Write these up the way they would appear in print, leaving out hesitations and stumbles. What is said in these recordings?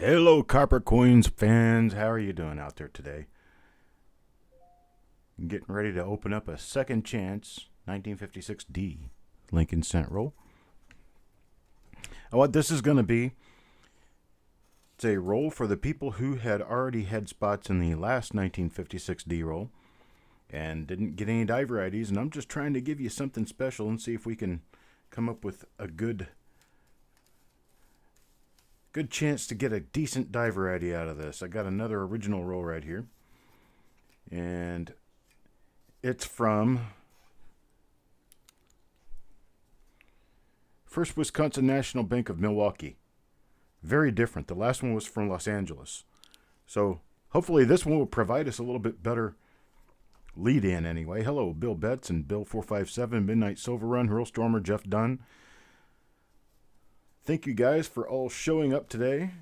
Hello, Coppercoins fans. How are you doing out there today? I'm getting ready to open up a second chance 1956D Lincoln Cent roll. What this is going to be, it's a roll for the people who had already had spots in the last 1956D roll and didn't get any die varieties, and I'm just trying to give you something special and see if we can come up with a good chance to get a decent die variety out of this. I got another original roll right here, and it's from First Wisconsin National Bank of Milwaukee. Very different. The last one was from Los Angeles. So hopefully this one will provide us a little bit better lead in anyway. Hello, Bill Betts and Bill457, Midnight Silver Run, Hurl Stormer, Jeff Dunn. Thank you guys for all showing up today.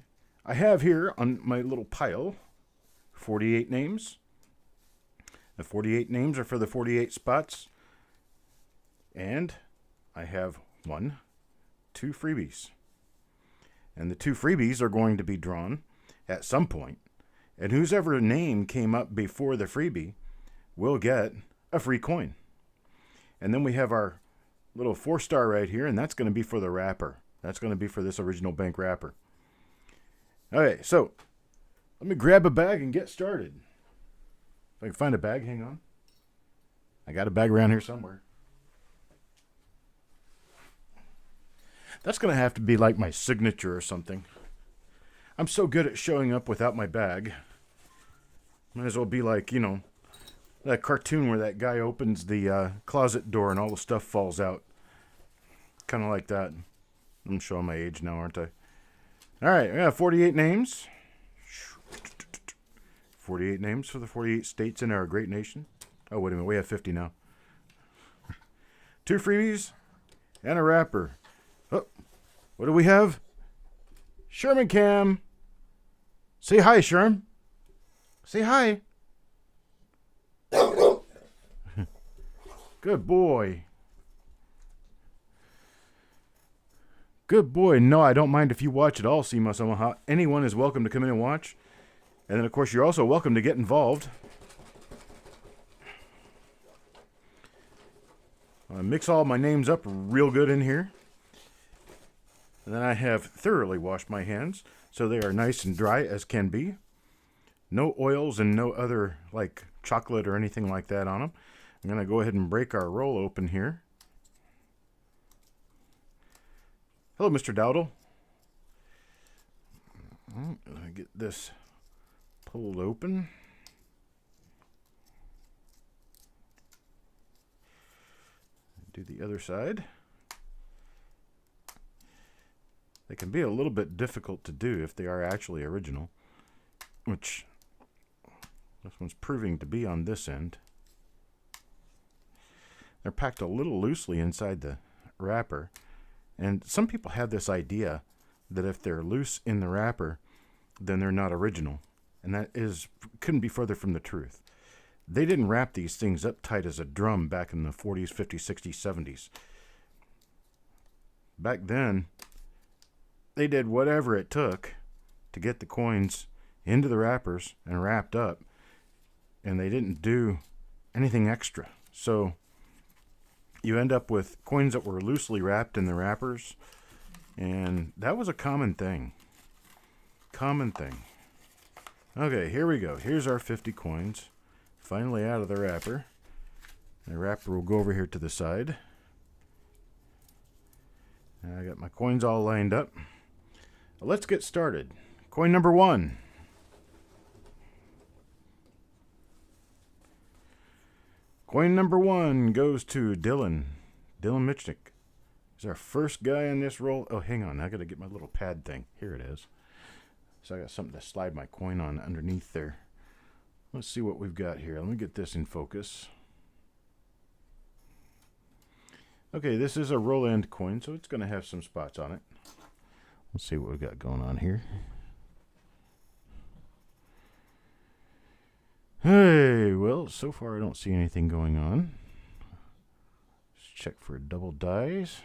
I have here on my little pile 48 names. The 48 names are for the 48 spots. And I have 2 freebies. And the 2 freebies are going to be drawn at some point. And whoever name came up before the freebie will get a free coin. And then we have our little 4-star right here, and that's going to be for the wrapper. That's going to be for this original bank wrapper. Okay, so let me grab a bag and get started. If I can find a bag, hang on. I got a bag around here somewhere. That's going to have to be like my signature or something. I'm so good at showing up without my bag. Might as well be like, you know, that cartoon where that guy opens the closet door and all the stuff falls out. Kind of like that. I'm showing my age now, aren't I? All right, we got 48 names. 48 names for the 48 states in our great nation. Oh, wait a minute. We have 50 now. 2 freebies and a wrapper. Oh, what do we have? Sherman Cam. Say hi, Sherm. Say hi. Good boy. Good boy. No, I don't mind if you watch at all, Sima Samaha. Anyone is welcome to come in and watch. And then, of course, you're also welcome to get involved. Mix all my names up real good in here. And then I have thoroughly washed my hands, so they are nice and dry as can be. No oils and no other, like, chocolate or anything like that on them. I'm going to go ahead and break our roll open here. Hello, Mr. Dowdle. Let me get this pulled open. Do the other side. They can be a little bit difficult to do if they are actually original, which this one's proving to be on this end. They're packed a little loosely inside the wrapper. And some people have this idea that if they're loose in the wrapper, then they're not original. And that couldn't be further from the truth. They didn't wrap these things up tight as a drum back in the 40s, 50s, 60s, 70s. Back then, they did whatever it took to get the coins into the wrappers and wrapped up. And they didn't do anything extra. So you end up with coins that were loosely wrapped in the wrappers, and that was a common thing. Common thing. Okay, here we go. Here's our 50 coins, finally out of the wrapper. The wrapper will go over here to the side. I got my coins all lined up. Let's get started. Coin number 1. Coin number 1 goes to Dylan. Dylan Michnick is our first guy in this roll. Oh, hang on. I got to get my little pad thing. Here it is. So I got something to slide my coin on underneath there. Let's see what we've got here. Let me get this in focus. Okay, this is a roll end coin, so it's going to have some spots on it. Let's see what we've got going on here. Hey, well, so far I don't see anything going on. Let's check for double dies.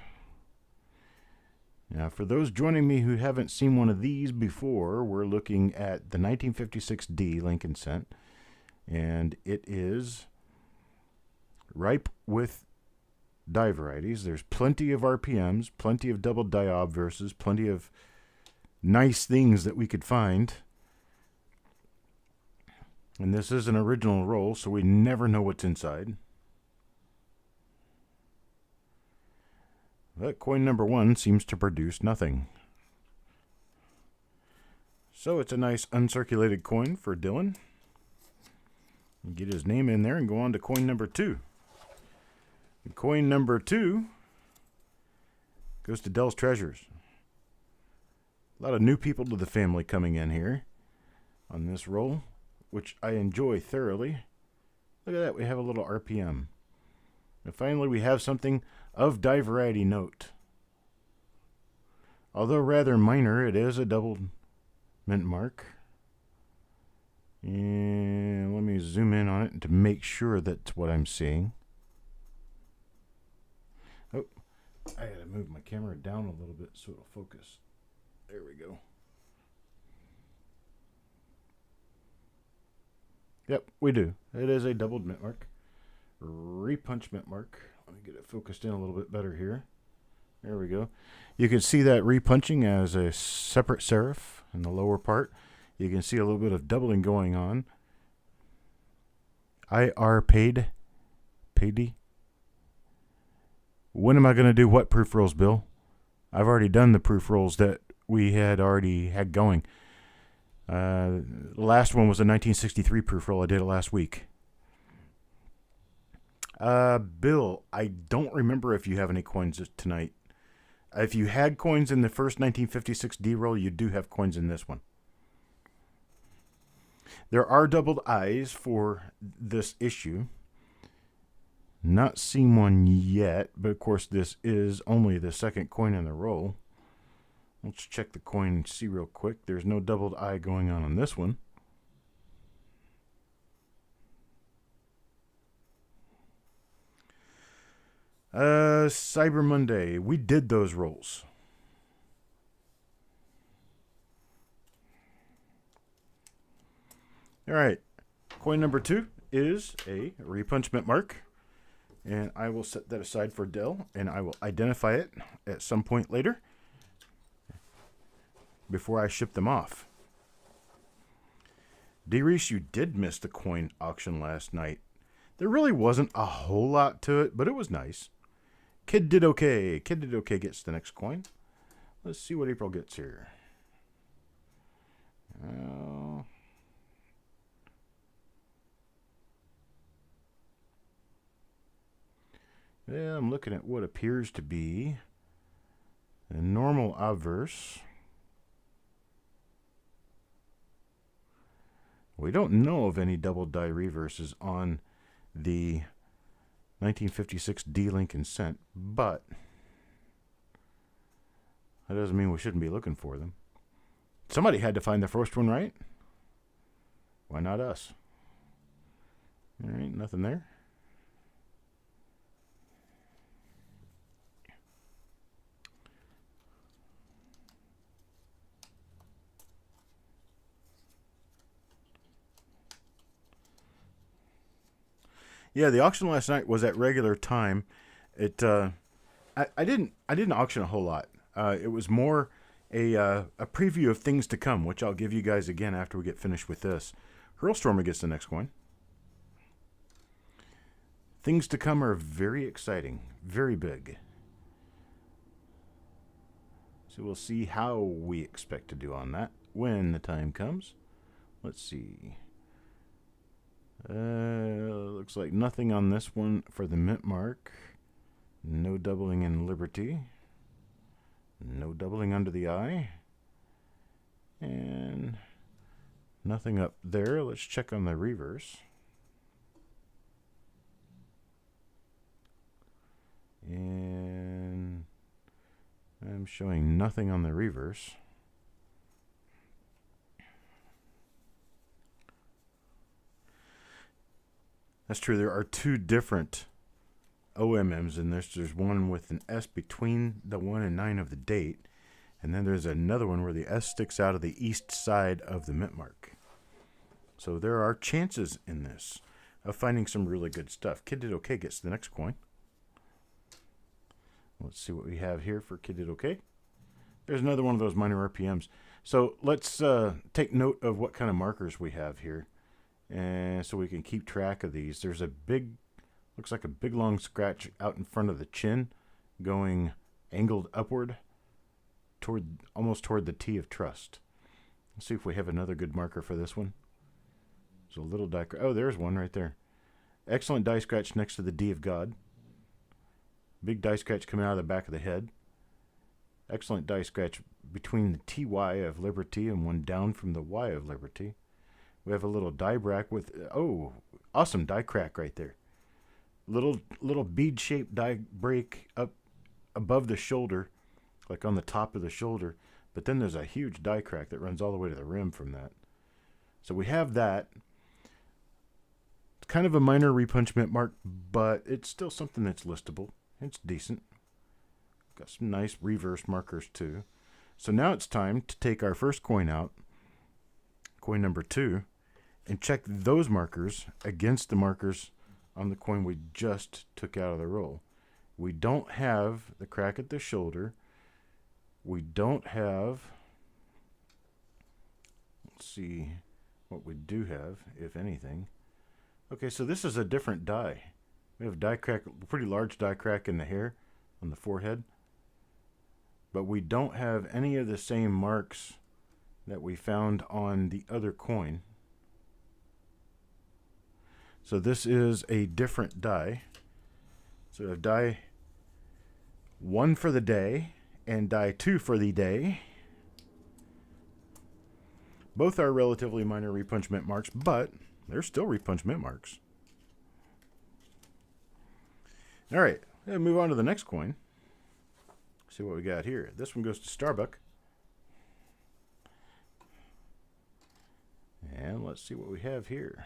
Now, for those joining me who haven't seen one of these before, we're looking at the 1956D Lincoln Cent, and it is ripe with die varieties. There's plenty of RPMs, plenty of double die obverses, plenty of nice things that we could find. And this is an original roll, so we never know what's inside. But coin number 1 seems to produce nothing. So it's a nice uncirculated coin for Dylan. Get his name in there and go on to coin number 2. And coin number 2 goes to Dell's Treasures. A lot of new people to the family coming in here on this roll, which I enjoy thoroughly. Look at that, we have a little RPM. And finally, we have something of die variety note. Although rather minor, it is a double mint mark. And let me zoom in on it to make sure that's what I'm seeing. Oh, I gotta move my camera down a little bit so it'll focus. There we go. Yep, we do. It is a doubled mint mark. Repunch mint mark. Let me get it focused in a little bit better here. There we go. You can see that repunching as a separate serif in the lower part. You can see a little bit of doubling going on. IR paid. Paydy. When am I going to do what proof rolls, Bill? I've already done the proof rolls that we had already had going. The last one was a 1963 proof roll. I did it last week. Bill, I don't remember if you have any coins tonight. If you had coins in the first 1956 D roll, you do have coins in this one. There are doubled eyes for this issue. Not seen one yet, but of course this is only the second coin in the roll. Let's check the coin and see real quick. There's no doubled eye going on this one. Cyber Monday. We did those rolls. All right. Coin number 2 is a repunch mint mark. And I will set that aside for Dell, and I will identify it at some point later before I ship them off. D-Reese, you did miss the coin auction last night. There really wasn't a whole lot to it, but it was nice. Kid did okay. Kid did okay gets the next coin. Let's see what April gets here. Yeah, I'm looking at what appears to be a normal obverse. We don't know of any double die reverses on the 1956 D Lincoln Cent, but that doesn't mean we shouldn't be looking for them. Somebody had to find the first one, right? Why not us? All right, nothing there. Yeah, the auction last night was at regular time. I didn't auction a whole lot. It was more a preview of things to come, which I'll give you guys again after we get finished with this. Hurlstormer gets the next coin. Things to come are very exciting, very big. So we'll see how we expect to do on that when the time comes. Let's see. Looks like nothing on this one for the mint mark. No doubling in Liberty. No doubling under the eye. And nothing up there. Let's check on the reverse. And I'm showing nothing on the reverse. That's true. There are two different OMMs in this. There's one with an S between the 1 and 9 of the date, And then there's another one where the S sticks out of the east side of the mint mark. So there are chances in this of finding some really good stuff. Kid Did Okay gets the next coin. Let's see what we have here for Kid Did Okay. There's another one of those minor RPMs. So let's take note of what kind of markers we have here, and so we can keep track of these. There's a big, looks like a big long scratch out in front of the chin, going angled upward toward, almost toward the T of Trust. Let's see if we have another good marker for this one. There's a little die. Oh, there's one right there. Excellent die scratch next to the D of God. Big die scratch coming out of the back of the head. Excellent die scratch between the TY of Liberty and one down from the Y of Liberty. We have a little die brack with, oh, awesome die crack right there. Little bead-shaped die break up above the shoulder, like on the top of the shoulder. But then there's a huge die crack that runs all the way to the rim from that. So we have that. It's kind of a minor repunch mint mark, but it's still something that's listable. It's decent. Got some nice reverse markers too. So now it's time to take our first coin out, coin number 2, and check those markers against the markers on the coin we just took out of the roll. We don't have the crack at the shoulder. We don't have, let's see what we do have, if anything. Okay, so this is a different die. We have die crack, pretty large die crack in the hair on the forehead. But we don't have any of the same marks that we found on the other coin. So this is a different die. So we have die 1 for the day and die 2 for the day. Both are relatively minor repunch mint marks, but they're still repunch mint marks. All right, let's move on to the next coin. See what we got here. This one goes to Starbuck. And let's see what we have here.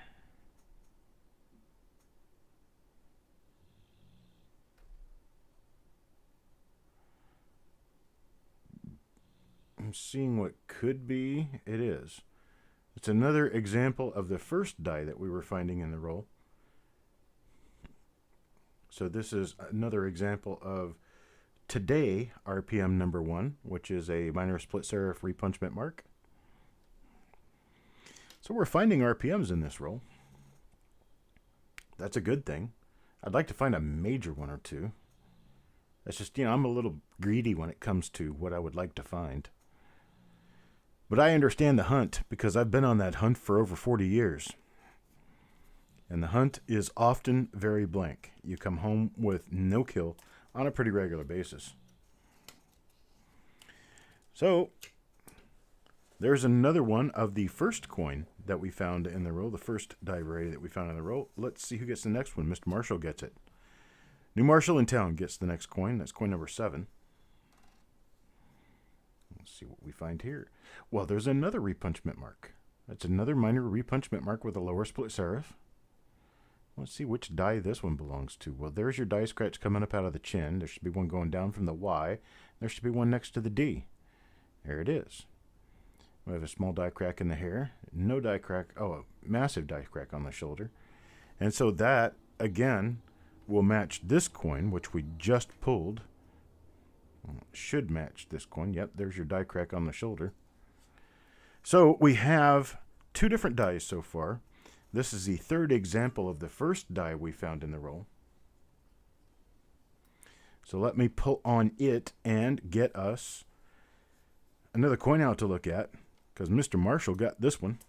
I'm seeing what could be. It is. It's another example of the first die that we were finding in the roll. So this is another example of today RPM number 1, which is a minor split serif repunch mint mark. So we're finding RPMs in this roll. That's a good thing. I'd like to find a major one or two. That's just, I'm a little greedy when it comes to what I would like to find. But I understand the hunt because I've been on that hunt for over 40 years. And the hunt is often very blank. You come home with no kill on a pretty regular basis. So there's another one of the first coin that we found in the roll, the first die variety that we found in the roll. Let's see who gets the next one. Mr. Marshall gets it. New Marshall in town gets the next coin. That's coin number 7. Let's see what we find here. Well, there's another repunch mint mark. That's another minor repunch mint mark with a lower split serif. Let's see which die this one belongs to. Well, there's your die scratch coming up out of the chin. There should be one going down from the Y. There should be one next to the D. There it is. We have a small die crack in the hair. No die crack. Oh, a massive die crack on the shoulder. And so that, again, will match this coin, which we just pulled. Should match this coin. Yep, there's your die crack on the shoulder. So we have 2 different dies so far. This is the third example of the first die we found in the roll. So let me pull on it and get us another coin out to look at, because Mr. Marshall got this one.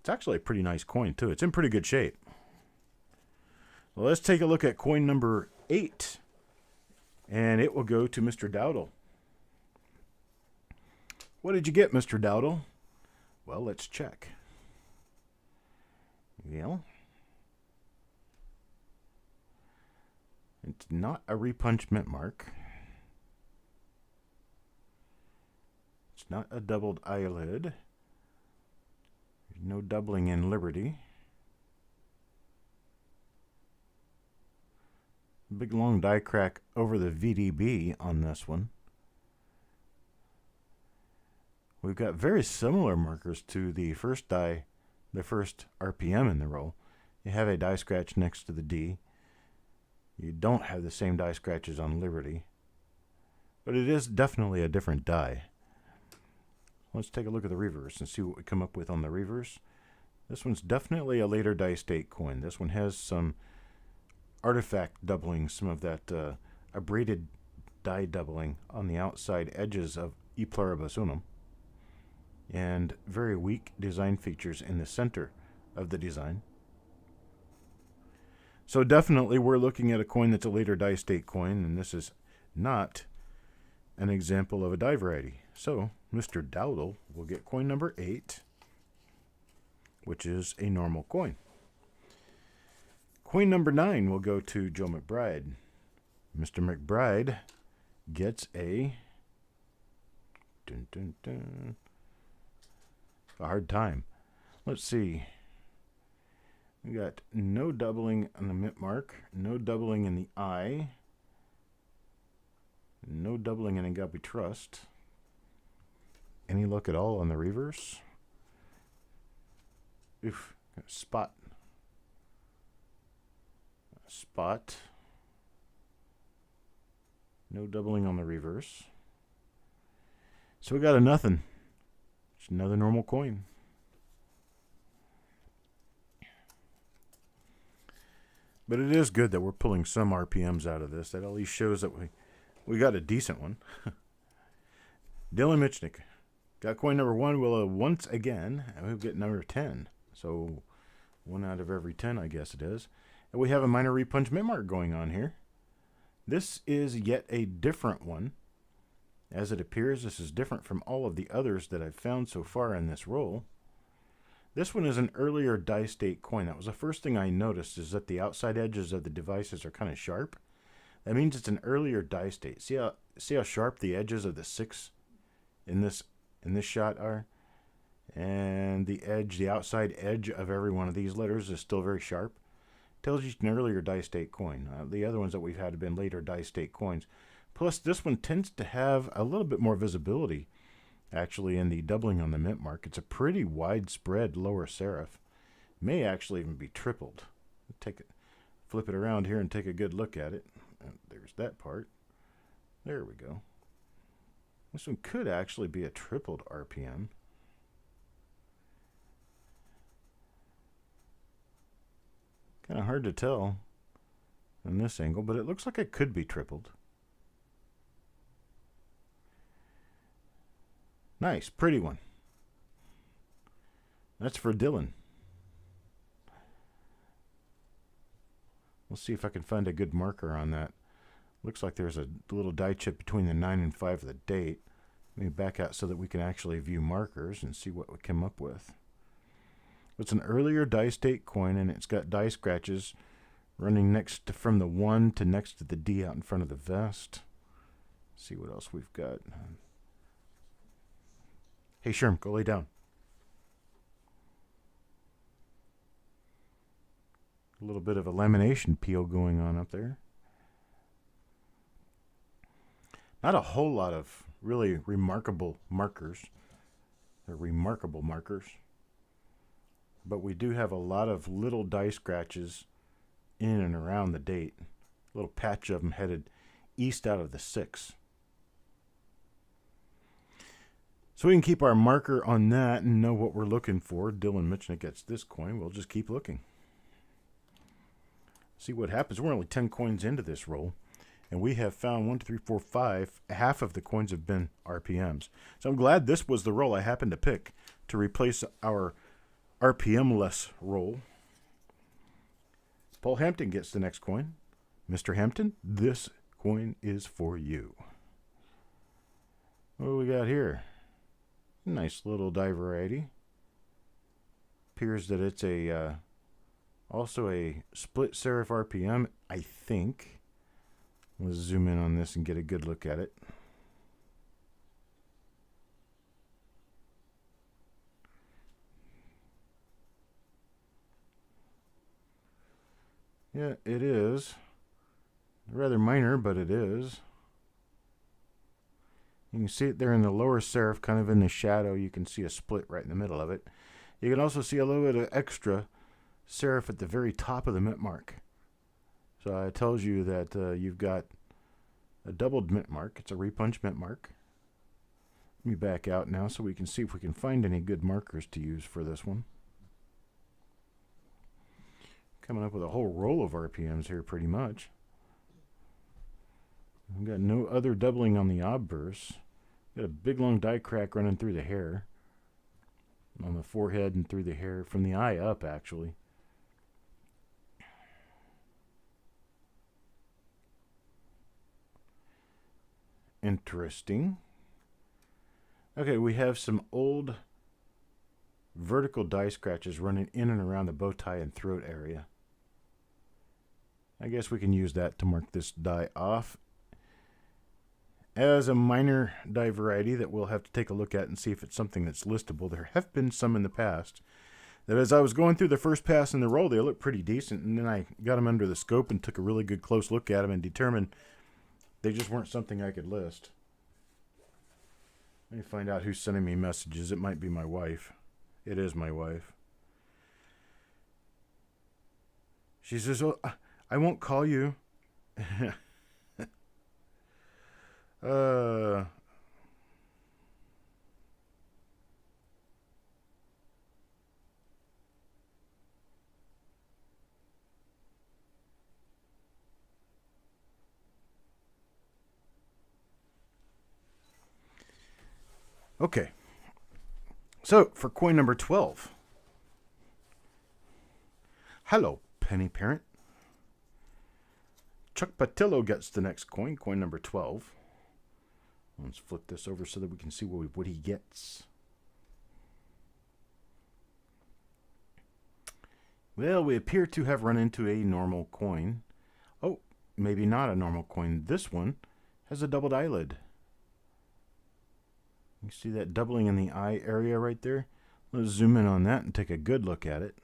It's actually a pretty nice coin too. It's in pretty good shape. Well, let's take a look at coin number 8, and it will go to Mr. Dowdle. What did you get, Mr. Dowdle? Well, let's check. Well, it's not a repunch mint mark. It's not a doubled eyelid. There's no doubling in Liberty. Big long die crack over the VDB on this one. we've got very similar markers to the first die, the first RPM in the roll. You have a die scratch next to the D. You don't have the same die scratches on Liberty, but it is definitely a different die. Let's take a look at the reverse and see what we come up with on the reverse. This one's definitely a later die state coin. This one has some artifact doubling, some of that abraded die doubling on the outside edges of E Pluribus Unum, and very weak design features in the center of the design. So definitely we're looking at a coin that's a later die state coin, and this is not an example of a die variety. So Mr. Dowdle will get coin number 8, which is a normal coin. Coin number 9 will go to Joe McBride. Mr. McBride gets a hard time. Let's see. We got no doubling on the mint mark, no doubling in the I, no doubling in Agape Trust. Any luck at all on the reverse? Oof, spot. Spot. No doubling on the reverse. So we got a nothing. It's another normal coin. But it is good that we're pulling some RPMs out of this. That at least shows that we got a decent one. Dylan Michnick got coin number 1. We'll once again, we'll get number 10. So 1 out of every 10, I guess it is. And we have a minor repunch mint mark going on here. This is yet a different one. As it appears, this is different from all of the others that I've found so far in this roll. This one is an earlier die state coin. That was the first thing I noticed, is that the outside edges of the devices are kind of sharp. That means it's an earlier die state. See how sharp the edges of the 6 in this shot are? And the outside edge of every one of these letters is still very sharp. Tells you it's an earlier die state coin. The other ones that we've had have been later die state coins. Plus, this one tends to have a little bit more visibility, actually, in the doubling on the mint mark. It's a pretty widespread lower serif. May actually even be tripled. Flip it around here and take a good look at it. There's that part. There we go. This one could actually be a tripled RPM. Kind of hard to tell in this angle, but it looks like it could be tripled. Nice, pretty one. That's for Dylan. We'll see if I can find a good marker on that. Looks like there's a little die chip between the 9 and 5 of the date. Let me back out so that we can actually view markers and see what we come up with. It's an earlier die state coin, and it's got die scratches running from the 1 to next to the D out in front of the vest. Let's see what else we've got. Hey, Sherm, go lay down. A little bit of a lamination peel going on up there. Not a whole lot of really remarkable markers. They're remarkable markers. But we do have a lot of little die scratches in and around the date. A little patch of them headed east out of the 6. So we can keep our marker on that and know what we're looking for. Dylan Michnick gets this coin. We'll just keep looking. See what happens. We're only 10 coins into this roll, and we have found 1, 2, 3, 4, 5. Half of the coins have been RPMs. So I'm glad this was the roll I happened to pick to replace our RPM-less roll. Paul Hampton gets the next coin. Mr. Hampton, this coin is for you. What do we got here? Nice little die variety. Appears that it's also a split serif RPM, I think. Let's zoom in on this and get a good look at it. Yeah, it is. Rather minor, but it is. You can see it there in the lower serif, kind of in the shadow. You can see a split right in the middle of it. You can also see a little bit of extra serif at the very top of the mint mark. So it tells you that you've got a doubled mint mark. It's a repunch mint mark. Let me back out now so we can see if we can find any good markers to use for this one. Coming up with a whole roll of RPMs here pretty much. We've got no other doubling on the obverse. Got a big long die crack running through the hair. On the forehead and through the hair. From the eye up, actually. Interesting. Okay, we have some old vertical die scratches running in and around the bow tie and throat area. I guess we can use that to mark this die off as a minor die variety that we'll have to take a look at and see if it's something that's listable. There have been some in the past that as I was going through the first pass in the roll, they looked pretty decent, and then I got them under the scope and took a really good close look at them and determined they just weren't something I could list. Let me find out who's sending me messages. It might be my wife. It is my wife. She says, "Oh, I won't call you." Okay. So, for coin number 12. Hello, Penny Parent. Chuck Daughtrey gets the next coin, coin number 12. Let's flip this over so that we can see what he gets. Well, we appear to have run into a normal coin. Oh, maybe not a normal coin. This one has a doubled eyelid. You see that doubling in the eye area right there? Let's zoom in on that and take a good look at it.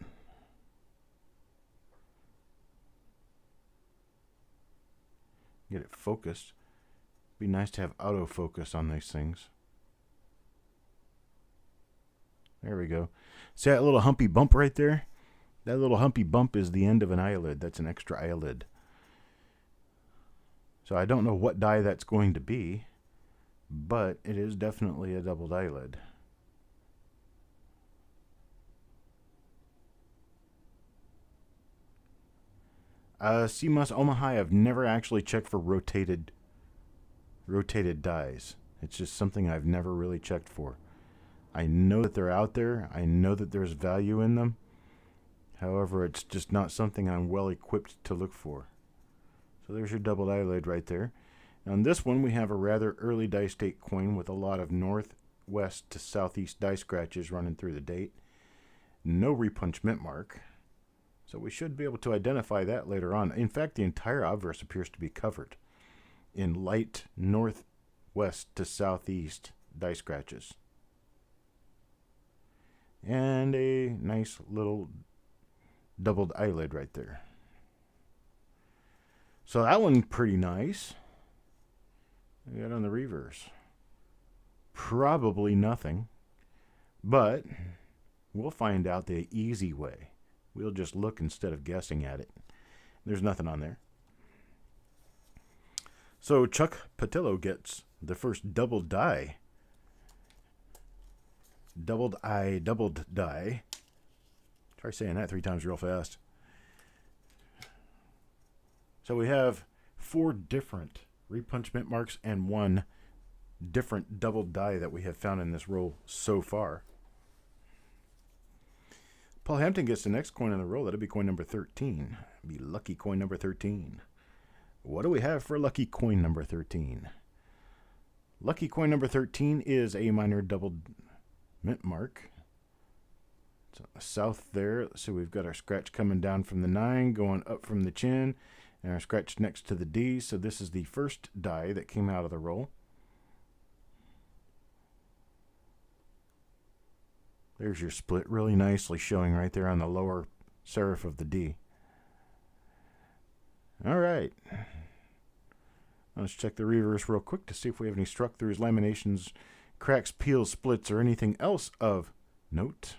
Get it focused. Be nice to have autofocus on these things. There we go. See that little humpy bump right there? That little humpy bump is the end of an eyelid. That's an extra eyelid. So I don't know what die that's going to be, but it is definitely a doubled eyelid. CMOS Omaha, I've never actually checked for rotated dies. It's just something I've never really checked for. I know that they're out there. I know that there's value in them. However, it's just not something I'm well equipped to look for. So there's your doubled eyelid right there. On this one, we have a rather early die state coin with a lot of northwest to southeast die scratches running through the date. No repunch mint mark. So we should be able to identify that later on. In fact, the entire obverse appears to be covered in light northwest to southeast die scratches. And a nice little doubled eyelid right there. So that one's pretty nice. We got on the reverse. Probably nothing. But we'll find out the easy way. We'll just look instead of guessing at it. There's nothing on there. So Chuck Daughtrey gets the first double die. Doubled die. Try saying that 3 times real fast. So we have 4 different repunch mint marks and 1 different double die that we have found in this roll so far. Paul Hampton gets the next coin in the roll. That'll be coin number 13. Be lucky coin number 13. What do we have for lucky coin number 13? Lucky coin number 13 is a minor doubled mint mark. So south there. So we've got our scratch coming down from the 9, going up from the chin, and our scratch next to the D. So this is the first die that came out of the roll. There's your split really nicely showing right there on the lower serif of the D. All right. Let's check the reverse real quick to see if we have any struck-throughs, laminations, cracks, peels, splits, or anything else of note.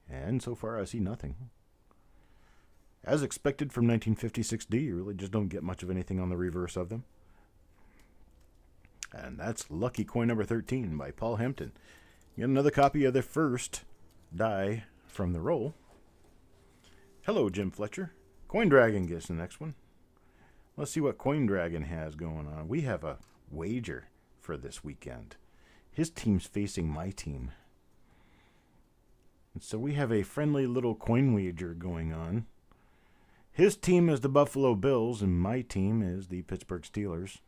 And so far I see nothing. As expected from 1956D, you really just don't get much of anything on the reverse of them. And that's Lucky Coin number 13 by Paul Hampton. You get another copy of the first die from the roll. Hello, Jim Fletcher. Coin Dragon gets the next one. Let's see what Coin Dragon has going on. We have a wager for this weekend. His team's facing my team. And so we have a friendly little coin wager going on. His team is the Buffalo Bills, and my team is the Pittsburgh Steelers.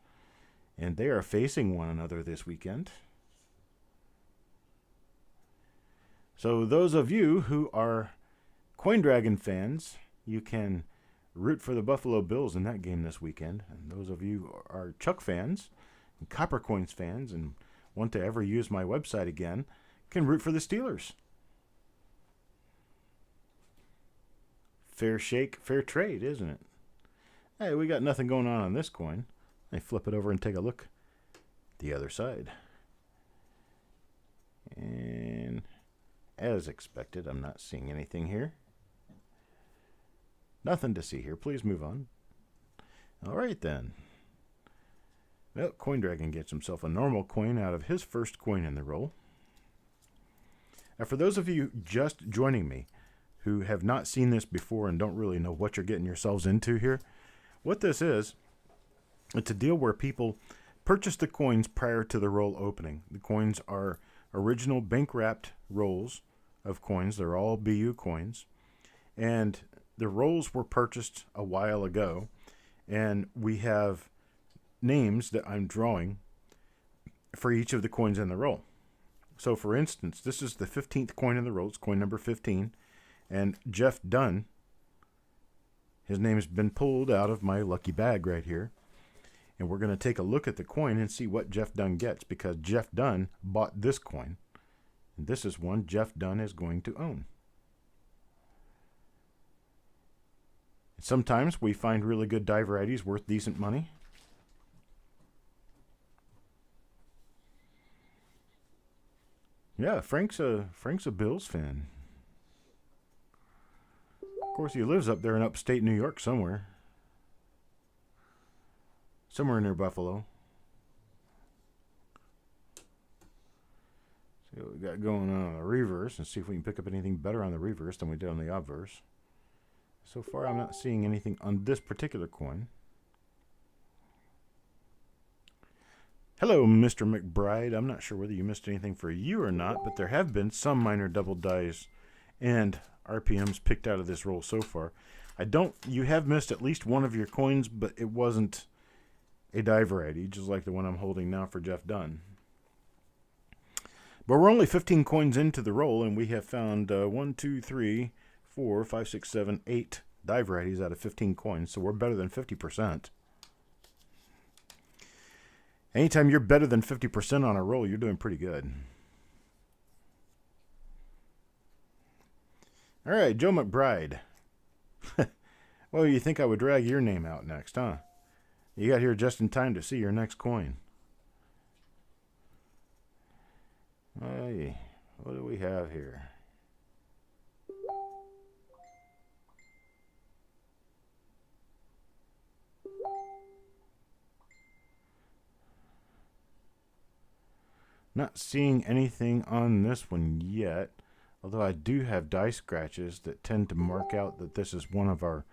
And they are facing one another this weekend. So those of you who are Coin Dragon fans, you can root for the Buffalo Bills in that game this weekend. And those of you who are Chuck fans and Coppercoins fans and want to ever use my website again can root for the Steelers. Fair shake, fair trade, isn't it? Hey, we got nothing going on this coin. I flip it over and take a look. The other side. And as expected, I'm not seeing anything here. Nothing to see here. Please move on. All right, then. Well, Coin Dragon gets himself a normal coin out of his first coin in the roll. Now, for those of you just joining me who have not seen this before and don't really know what you're getting yourselves into here, what this is, it's a deal where people purchase the coins prior to the roll opening. The coins are original bank-wrapped rolls of coins. They're all BU coins. And the rolls were purchased a while ago. And we have names that I'm drawing for each of the coins in the roll. So, for instance, this is the 15th coin in the roll. It's coin number 15. And Jeff Dunn, his name has been pulled out of my lucky bag right here. And we're going to take a look at the coin and see what Jeff Dunn gets, because Jeff Dunn bought this coin. And this is one Jeff Dunn is going to own. Sometimes we find really good die varieties worth decent money. Yeah, Frank's a Bills fan. Of course, he lives up there in upstate New York somewhere. Somewhere near Buffalo. See what we got going on the reverse and see if we can pick up anything better on the reverse than we did on the obverse. So far, I'm not seeing anything on this particular coin. Hello, Mr. McBride. I'm not sure whether you missed anything for you or not, but there have been some minor double dice and RPMs picked out of this roll so far. You have missed at least one of your coins, but it wasn't a die variety, just like the one I'm holding now for Jeff Dunn. But we're only 15 coins into the roll, and we have found 1, 2, 3, 4, 5, 6, 7, 8 die varieties out of 15 coins, so we're better than 50%. Anytime you're better than 50% on a roll, you're doing pretty good. All right, Joe McBride. Well, you think I would drag your name out next, huh? You got here just in time to see your next coin. Hey, what do we have here? Not seeing anything on this one yet, although I do have die scratches that tend to mark out that this is one of our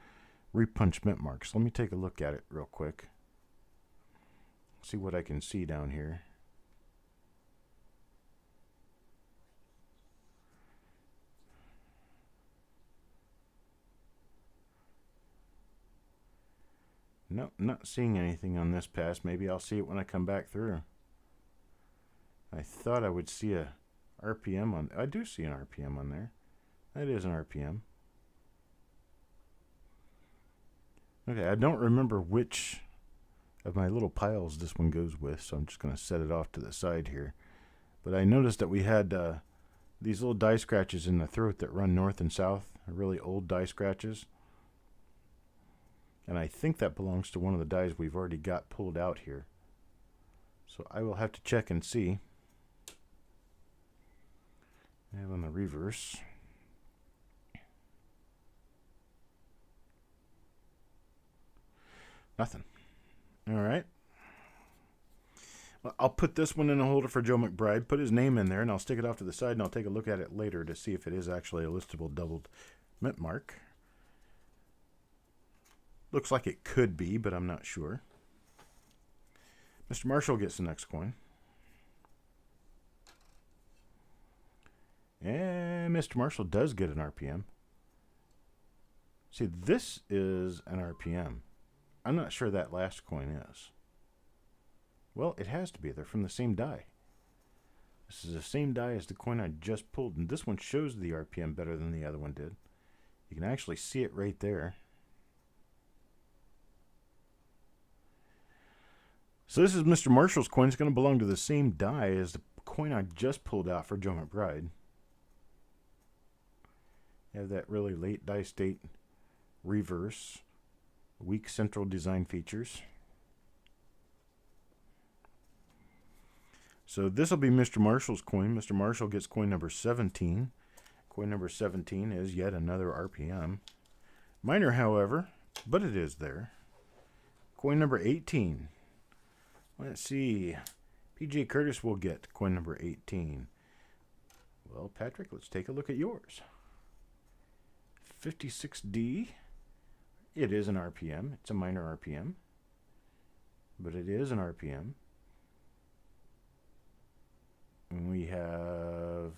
repunch mint marks. Let me take a look at it real quick. See what I can see down here. Nope, not seeing anything on this pass. Maybe I'll see it when I come back through. I thought I would see a RPM on... I do see an RPM on there. That is an RPM. Okay, I don't remember which of my little piles this one goes with, so I'm just going to set it off to the side here. But I noticed that we had these little die scratches in the throat that run north and south really old die scratches. And I think that belongs to one of the dies we've already got pulled out here. So I will have to check and see. And on the reverse. Nothing. All right. Well, I'll put this one in a holder for Joe McBride, put his name in there, and I'll stick it off to the side, and I'll take a look at it later to see if it is actually a listable doubled mint mark. Looks like it could be, but I'm not sure. Mr. Marshall gets the next coin. And Mr. Marshall does get an RPM. See, this is an RPM. I'm not sure that last coin is. Well, it has to be. They're from the same die. This is the same die as the coin I just pulled, and this one shows the RPM better than the other one did. You can actually see it right there. So this is Mr. Marshall's coin. It's going to belong to the same die as the coin I just pulled out for Joe McBride. You have that really late die state reverse, weak central design features. So this will be Mr. Marshall's coin. Mr. Marshall gets coin number 17. Coin number 17 is yet another RPM. Minor, however, but it is there. Coin number 18. Let's see. P.J. Curtis will get coin number 18. Well, Patrick, let's take a look at yours. 56D. It is an RPM. It's a minor RPM, but it is an RPM. And we have,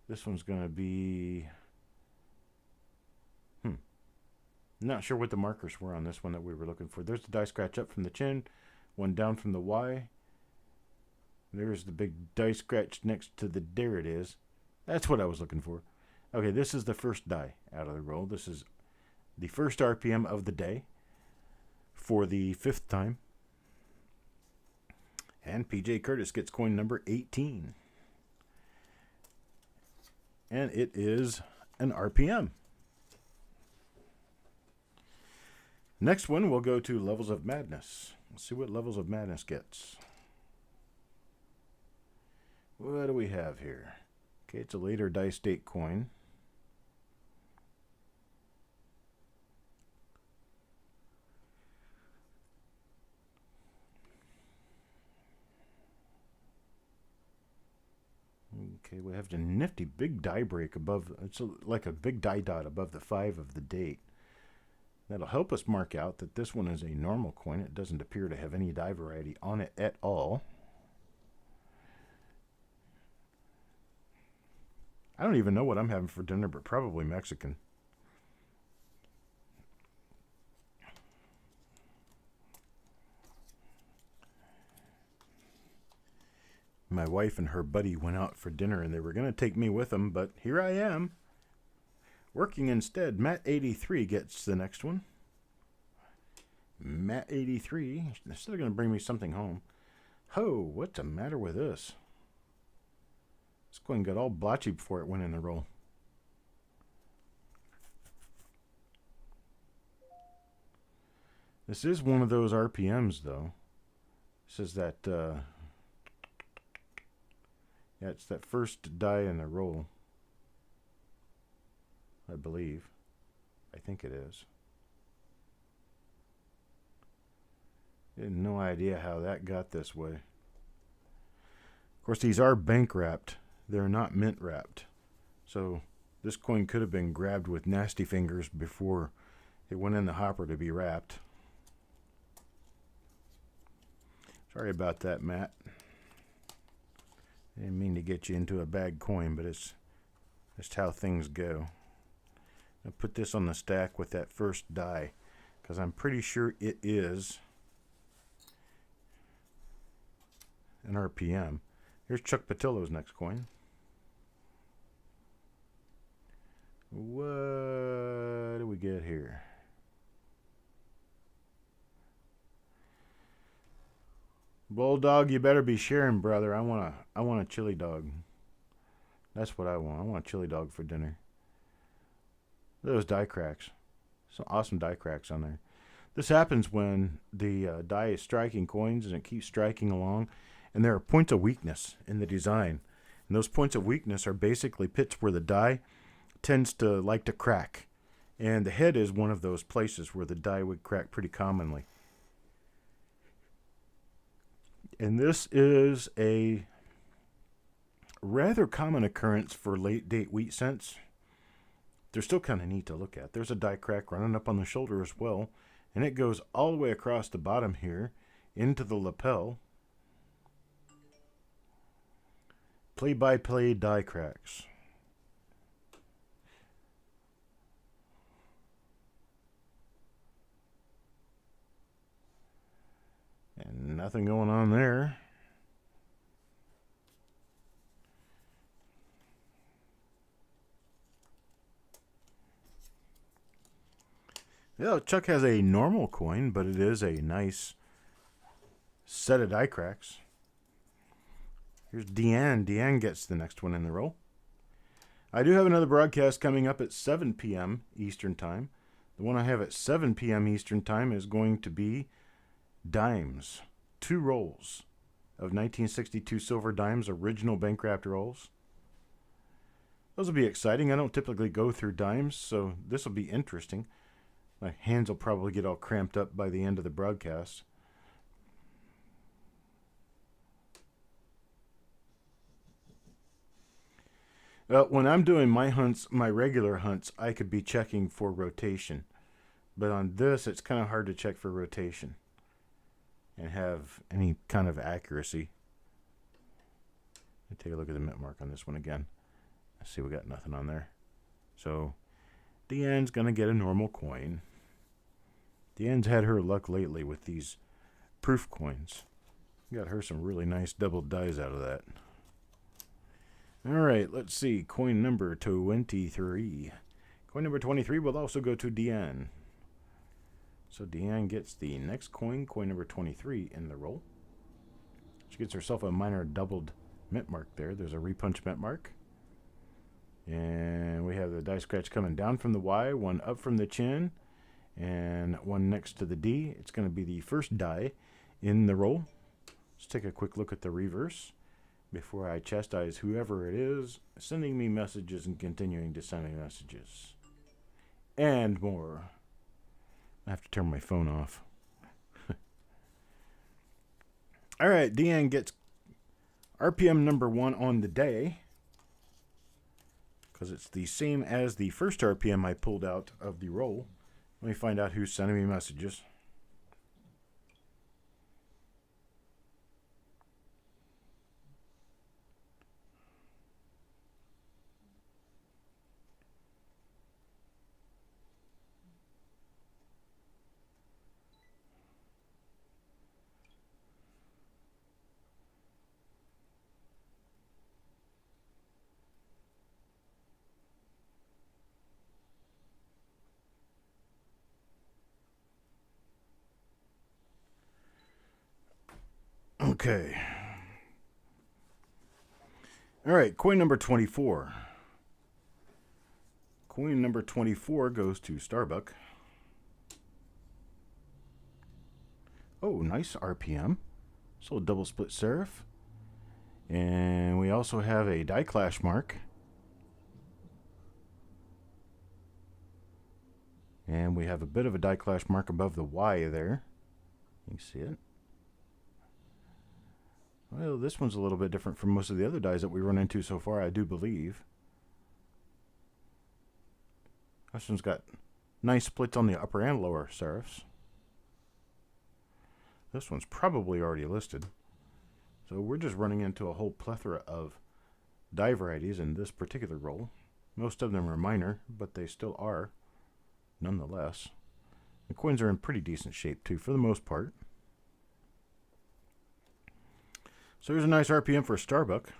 this one's going to be, not sure what the markers were on this one that we were looking for. There's the die scratch up from the chin, one down from the Y. There's the big die scratch next to the, there it is. That's what I was looking for. Okay, this is the first die out of the roll. This is the first RPM of the day for the 5th time. And P.J. Curtis gets coin number 18. And it is an RPM. Next one, we'll go to Levels of Madness. Let's see what Levels of Madness gets. What do we have here? Okay, it's a later die state coin. Okay, we have the nifty big die break above. It's like a big die dot above the 5 of the date. That'll help us mark out that this one is a normal coin. It doesn't appear to have any die variety on it at all. I don't even know what I'm having for dinner, but probably Mexican. My wife and her buddy went out for dinner, and they were going to take me with them, but here I am, working instead. Matt83 gets the next one. Matt83, they're still going to bring me something home. Ho, what's the matter with this? This coin got all blotchy before it went in the roll. This is one of those RPMs, though. This is that, yeah, it's that first die in the roll, I believe. I think it is. I had no idea how that got this way. Of course, these are bank wrapped. They're not mint wrapped. So this coin could have been grabbed with nasty fingers before it went in the hopper to be wrapped. Sorry about that, Matt. I didn't mean to get you into a bad coin, but it's just how things go. I'll put this on the stack with that first die, because I'm pretty sure it is an RPM. Here's Chuck Patillo's next coin. What do we get here? Bulldog, you better be sharing, brother. I want a chili dog. That's what I want. I want a chili dog for dinner. Those die cracks. Some awesome die cracks on there. This happens when the die is striking coins and it keeps striking along, and there are points of weakness in the design. And those points of weakness are basically pits where the die tends to like to crack. And the head is one of those places where the die would crack pretty commonly. And this is a rather common occurrence for late date wheat cents. They're still kind of neat to look at. There's a die crack running up on the shoulder as well, and it goes all the way across the bottom here into the lapel. Play-by-play die cracks. And nothing going on there. Yeah, Chuck has a normal coin, but it is a nice set of die cracks. Here's Deanne. Deanne gets the next one in the roll. I do have another broadcast coming up at 7 p.m. Eastern Time. The one I have at 7 p.m. Eastern Time is going to be dimes. 2 rolls of 1962 silver dimes, original Bancraft rolls. Those will be exciting. I don't typically go through dimes, so this will be interesting. My hands will probably get all cramped up by the end of the broadcast. When I'm doing my hunts, my regular hunts, I could be checking for rotation. But on this, it's kind of hard to check for rotation and have any kind of accuracy. Let me take a look at the mint mark on this one again. Let's see, we got nothing on there. So, Deanne's going to get a normal coin. Deanne's had her luck lately with these proof coins. Got her some really nice double dies out of that. Alright, let's see. Coin number 23. Coin number 23 will also go to Deanne. So Deanne gets the next coin, coin number 23, in the roll. She gets herself a minor doubled mint mark there. There's a repunch mint mark. And we have the die scratch coming down from the Y, one up from the chin, and one next to the D. It's going to be the first die in the roll. Let's take a quick look at the reverse before I chastise whoever it is sending me messages and continuing to send me messages. And more. I have to turn my phone off. Alright, Deanne gets RPM number 1 on the day, because it's the same as the first RPM I pulled out of the roll. Let me find out who's sending me messages. Okay. All right, coin number 24. Coin number 24 goes to Starbuck. Oh, nice RPM. So a double split serif. And we also have a die clash mark. And we have a bit of a die clash mark above the Y there. You can see it. Well, this one's a little bit different from most of the other dies that we run into so far, I do believe. This one's got nice splits on the upper and lower serifs. This one's probably already listed. So we're just running into a whole plethora of die varieties in this particular roll. Most of them are minor, but they still are, nonetheless. The coins are in pretty decent shape, too, for the most part. So here's a nice RPM for Starbuck.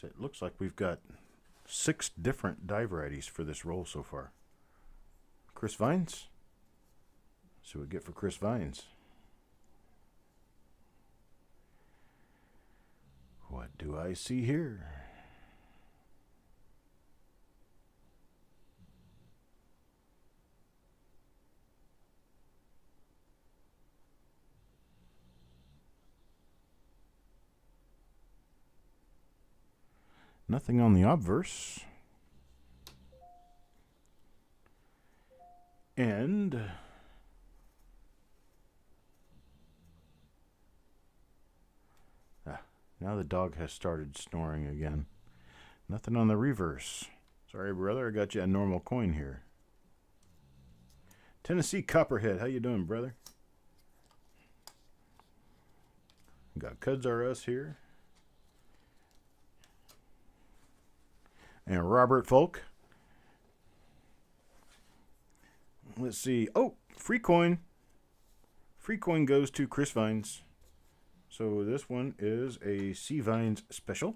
So it looks like we've got 6 different die varieties for this roll so far. Chris Vines. So we get for Chris Vines. do I see here? Nothing on the obverse. And now the dog has started snoring again. Nothing on the reverse. Sorry, brother, I got you a normal coin here. Tennessee Copperhead, how you doing, brother? Got Cuds R Us here. And Robert Folk. Let's see. Oh, free coin. Free coin goes to Chris Vines. So this one is a C Vines special.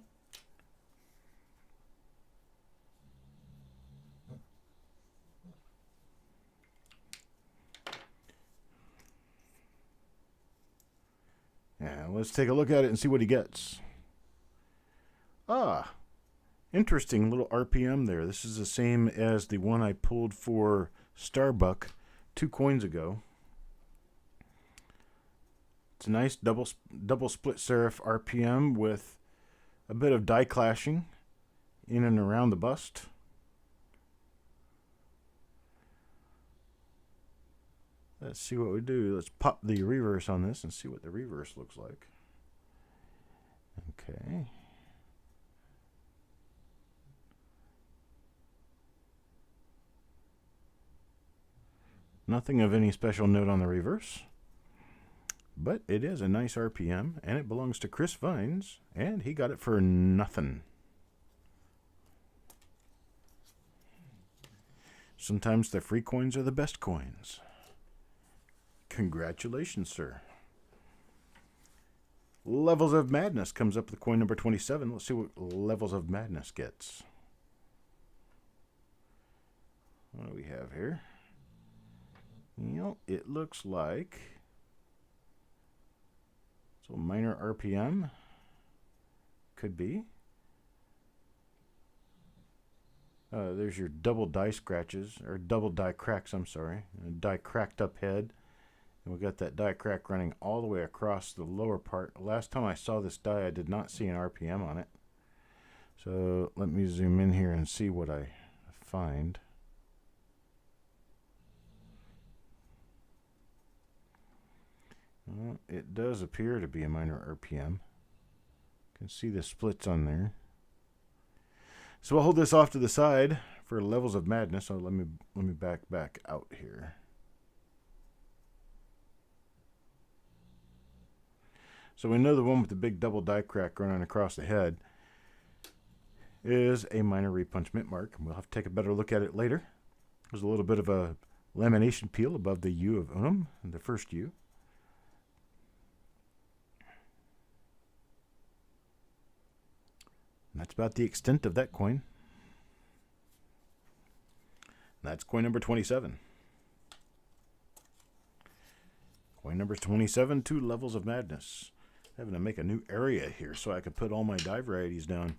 Yeah, let's take a look at it and see what he gets. Ah, interesting little RPM there. This is the same as the one I pulled for Starbuck 2 coins ago. It's a nice double split serif RPM with a bit of die clashing in and around the bust. Let's see what we do. Let's pop the reverse on this and see what the reverse looks like. Okay. Nothing of any special note on the reverse. But it is a nice RPM, and it belongs to Chris Vines, and he got it for nothing. Sometimes the free coins are the best coins. Congratulations, sir. Levels of Madness comes up with coin number 27. Let's see what Levels of Madness gets. What do we have here? You know, it looks like so minor RPM. Could be. There's your double die scratches, or double die cracks, I'm sorry. A die cracked up head. And we got that die crack running all the way across the lower part. Last time I saw this die, I did not see an RPM on it. So let me zoom in here and see what I find. Well, it does appear to be a minor RPM. You can see the splits on there. So I'll hold this off to the side for Levels of Madness. So let me back out here. So we know the one with the big double die crack running across the head is a minor repunch mint mark. We'll have to take a better look at it later. There's a little bit of a lamination peel above the U of Unum, the first U. And that's about the extent of that coin. And that's coin number 27. Coin number 27, 2 Levels of Madness. Having to make a new area here so I could put all my die varieties down.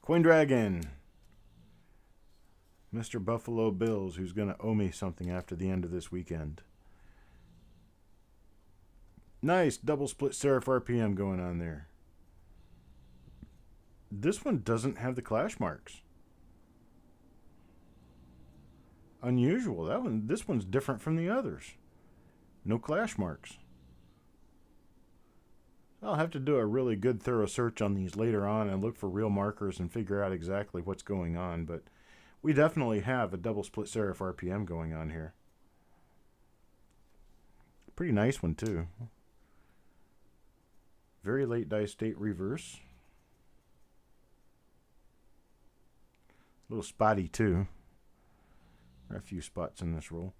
Coin Dragon. Mr. Buffalo Bills, who's going to owe me something after the end of this weekend. Nice double split serif RPM going on there. This one doesn't have the clash marks. Unusual. This one's different from the others. No clash marks. I'll have to do a really good thorough search on these later on and look for real markers and figure out exactly what's going on, but we definitely have a double split serif RPM going on here. Pretty nice one too. Very late die state reverse. A little spotty too. There are a few spots in this roll.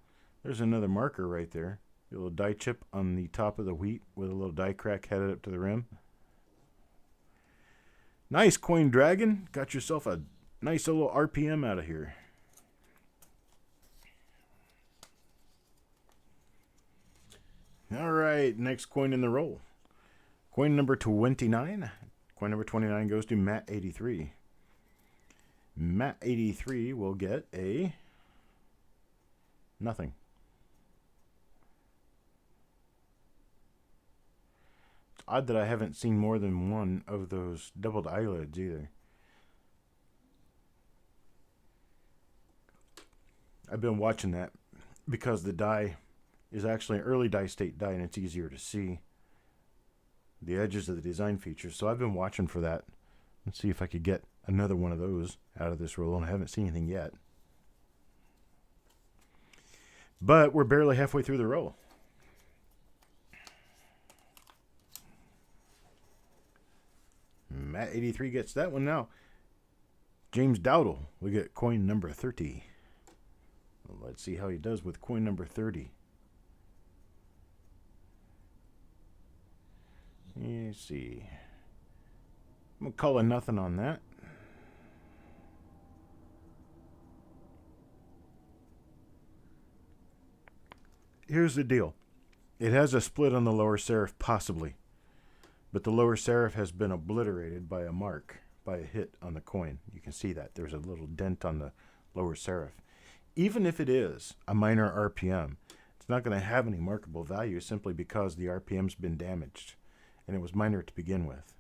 There's another marker right there. A little die chip on the top of the wheat with a little die crack headed up to the rim. Nice Coin Dragon. Got yourself a nice little RPM out of here. All right, next coin in the roll. Coin number 29. Coin number 29 goes to Matt83. Matt83 will get a nothing. It's odd that I haven't seen more than one of those doubled eyelids either. I've been watching that because the die is actually an early die state die and it's easier to see the edges of the design features. So I've been watching for that. Let's see if I could get another one of those out of this roll, and I haven't seen anything yet. But we're barely halfway through the roll. Matt83 gets that one now. James Dowdle, we get coin number 30. Well, let's see how he does with coin number 30. Let's see. I'm going to call a nothing on that. Here's the deal. It has a split on the lower serif, possibly. But the lower serif has been obliterated by a mark, by a hit on the coin. You can see that. There's a little dent on the lower serif. Even if it is a minor RPM, it's not going to have any markable value simply because the RPM's been damaged. And it was minor to begin with.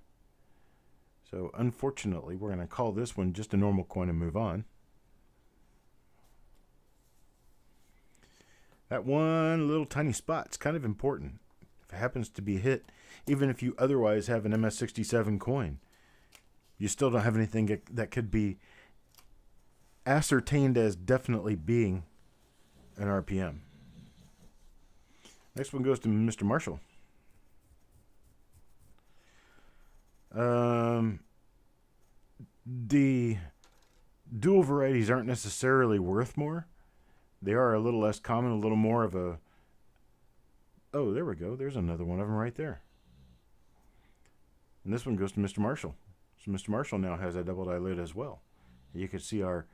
So unfortunately, we're going to call this one just a normal coin and move on. That one little tiny spot's kind of important. If it happens to be hit, even if you otherwise have an MS67 coin, you still don't have anything that could be ascertained as definitely being an RPM. Next one goes to Mr. Marshall. The dual varieties aren't necessarily worth more. They are a little less common, a little more of a... Oh, there we go. There's another one of them right there. And this one goes to Mr. Marshall. So Mr. Marshall now has a doubled eyelid as well. You can see our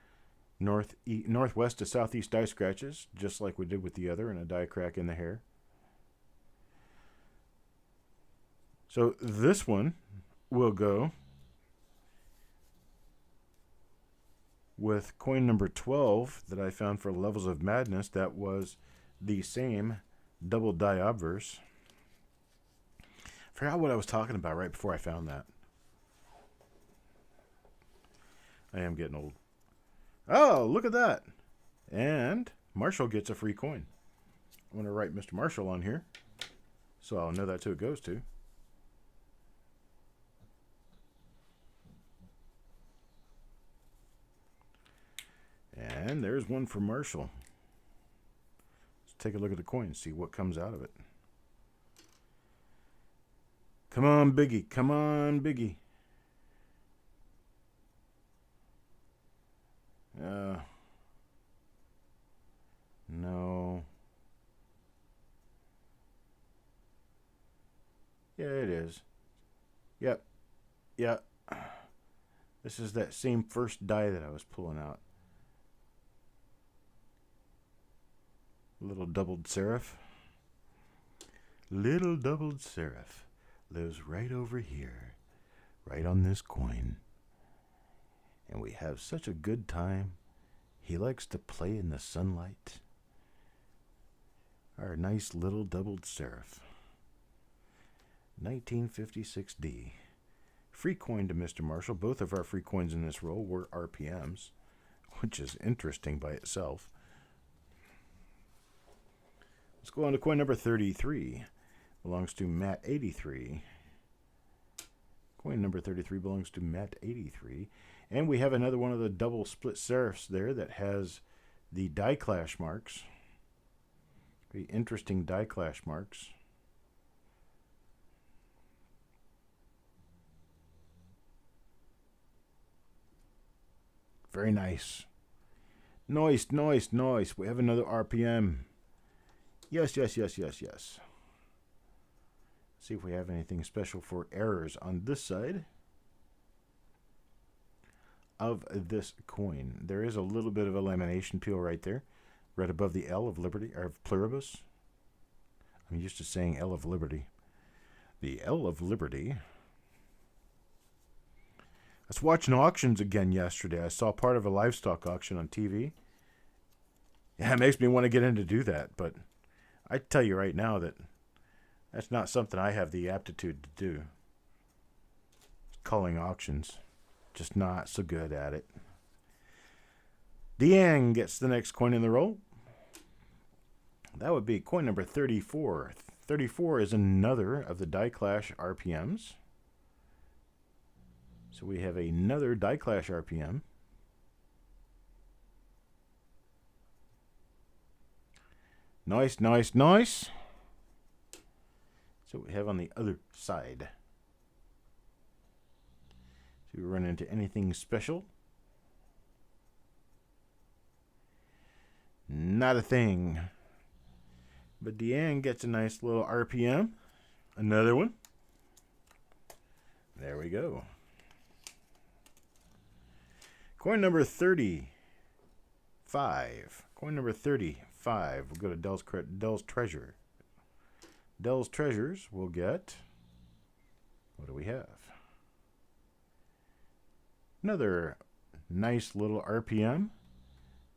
northwest to southeast die scratches, just like we did with the other, and a die crack in the hair. So this one will go with coin number 12 that I found for Levels of Madness. That was the same double die obverse. Forgot what I was talking about right before I found that. I am getting old. Oh, look at that. And Marshall gets a free coin. I'm going to write Mr. Marshall on here so I'll know that's who it goes to. And there's one for Marshall. Let's take a look at the coin, see what comes out of it. Come on, Biggie. Come on, Biggie. No. Yeah, it is. Yep. Yep. This is that same first die that I was pulling out. Little doubled serif. Little doubled serif lives right over here, right on this coin. And we have such a good time. He likes to play in the sunlight. Our nice little doubled serif. 1956D. Free coin to Mr. Marshall. Both of our free coins in this roll were RPMs, which is interesting by itself. Let's go on to coin number 33. Belongs to Matt83. Coin number 33 belongs to Matt83. And we have another one of the double split serifs there that has the die clash marks. Very interesting die clash marks. Very nice. Nice, nice, nice. We have another RPM. Yes, yes, yes, yes, yes. See if we have anything special for errors on this side of this coin. There is a little bit of a lamination peel right there, right above the L of Liberty, or of Pluribus. I'm used to saying L of Liberty. The L of Liberty. I was watching auctions again yesterday. I saw part of a livestock auction on TV. Yeah, it makes me want to get in to do that, but I tell you right now that that's not something I have the aptitude to do. Calling auctions. Just not so good at it. Deanne gets the next coin in the roll. That would be coin number 34. 34 is another of the Die Clash RPMs. So we have another Die Clash RPM. Nice, nice, nice. So we have on the other side. Do we run into anything special? Not a thing. But Deanne gets a nice little RPM. Another one. There we go. Coin number 35. Coin number 35. We'll go to Dell's Treasure. Dell's Treasures will get... What do we have? Another nice little RPM.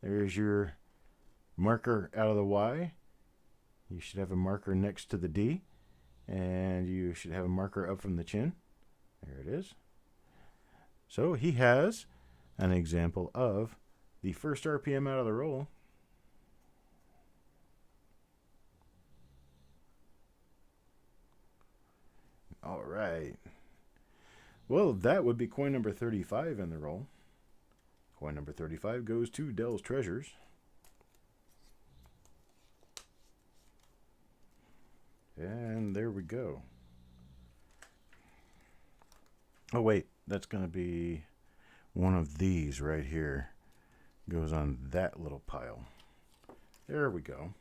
There's your marker out of the Y. You should have a marker next to the D. And you should have a marker up from the chin. There it is. So he has an example of the first RPM out of the roll. All right. Well, that would be coin number 35 in the roll. Coin number 35 goes to Dell's Treasures. And there we go. Oh, wait. That's going to be one of these right here. Goes on that little pile. There we go.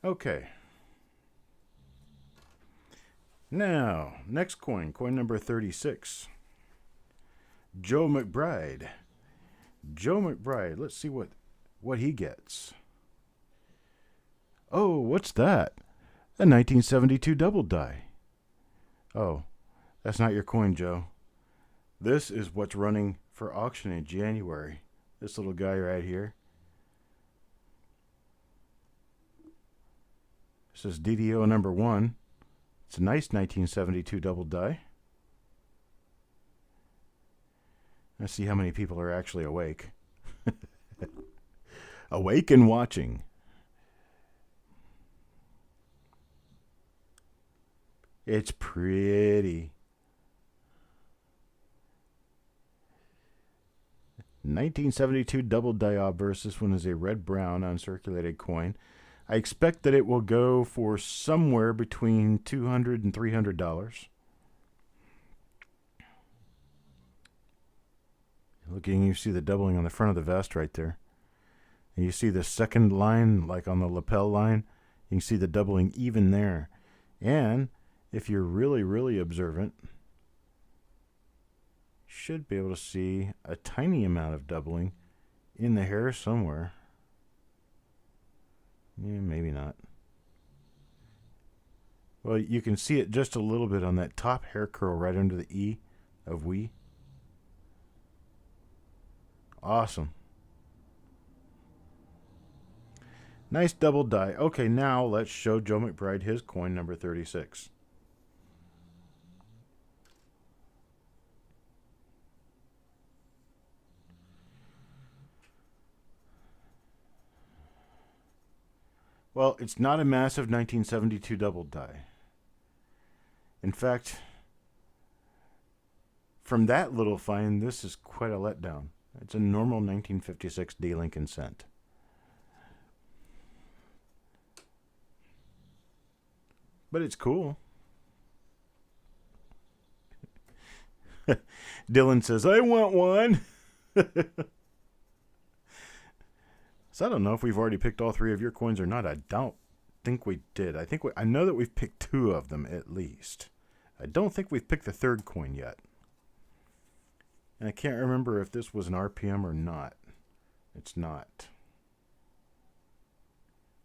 Okay. Now, next coin. Coin number 36. Joe McBride. Joe McBride. Let's see what he gets. Oh, what's that? A 1972 double die. Oh, that's not your coin, Joe. This is what's running for auction in January. This little guy right here. This is DDO number 1. It's a nice 1972 double die. Let's see how many people are actually awake. Awake and watching. It's pretty. 1972 double die obverse. This one is a red-brown uncirculated coin. I expect that it will go for somewhere between $200 and $300. Looking, you see the doubling on the front of the vest right there. And you see the second line, like on the lapel line. You can see the doubling even there. And if you're really, really observant, should be able to see a tiny amount of doubling in the hair somewhere. Yeah, maybe not. Well, you can see it just a little bit on that top hair curl right under the E of we. Awesome. Nice double die. Okay, now let's show Joe McBride his coin number 36. Well, it's not a massive 1972 double die. In fact, from that little find, this is quite a letdown. It's a normal 1956 D. Lincoln cent. But it's cool. Dylan says, I want one. So I don't know if we've already picked all three of your coins or not. I don't think we did. I know that we've picked two of them at least. I don't think we've picked the third coin yet. And I can't remember if this was an RPM or not. It's not.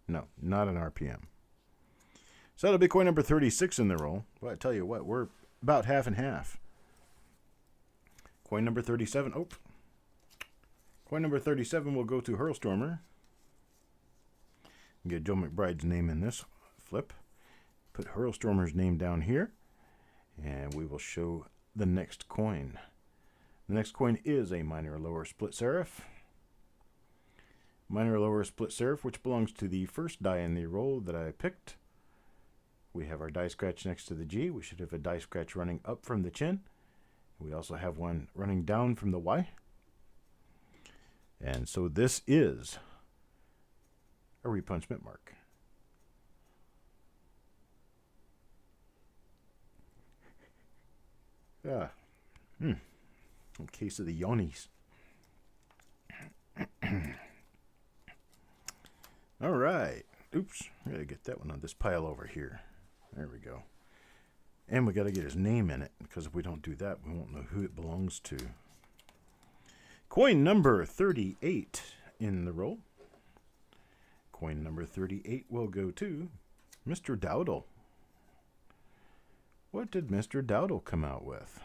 No, not an RPM. So that'll be coin number 36 in the roll. Well, I tell you what, we're about half and half. Coin number 37. Oh. Coin number 37 will go to Hurlstormer. Get Joe McBride's name in this flip. Put Hurlstormer's name down here. And we will show the next coin. The next coin is a minor lower split serif. Minor lower split serif, which belongs to the first die in the roll that I picked. We have our die scratch next to the G. We should have a die scratch running up from the chin. We also have one running down from the Y. And so this is a repunch mint mark. A case of the yonies. All right. Oops. I got to get that one on this pile over here. There we go. And we got to get his name in it, because if we don't do that, we won't know who it belongs to. Coin number 38 in the roll. Coin number 38 will go to Mr. Dowdle. What did Mr. Dowdle come out with?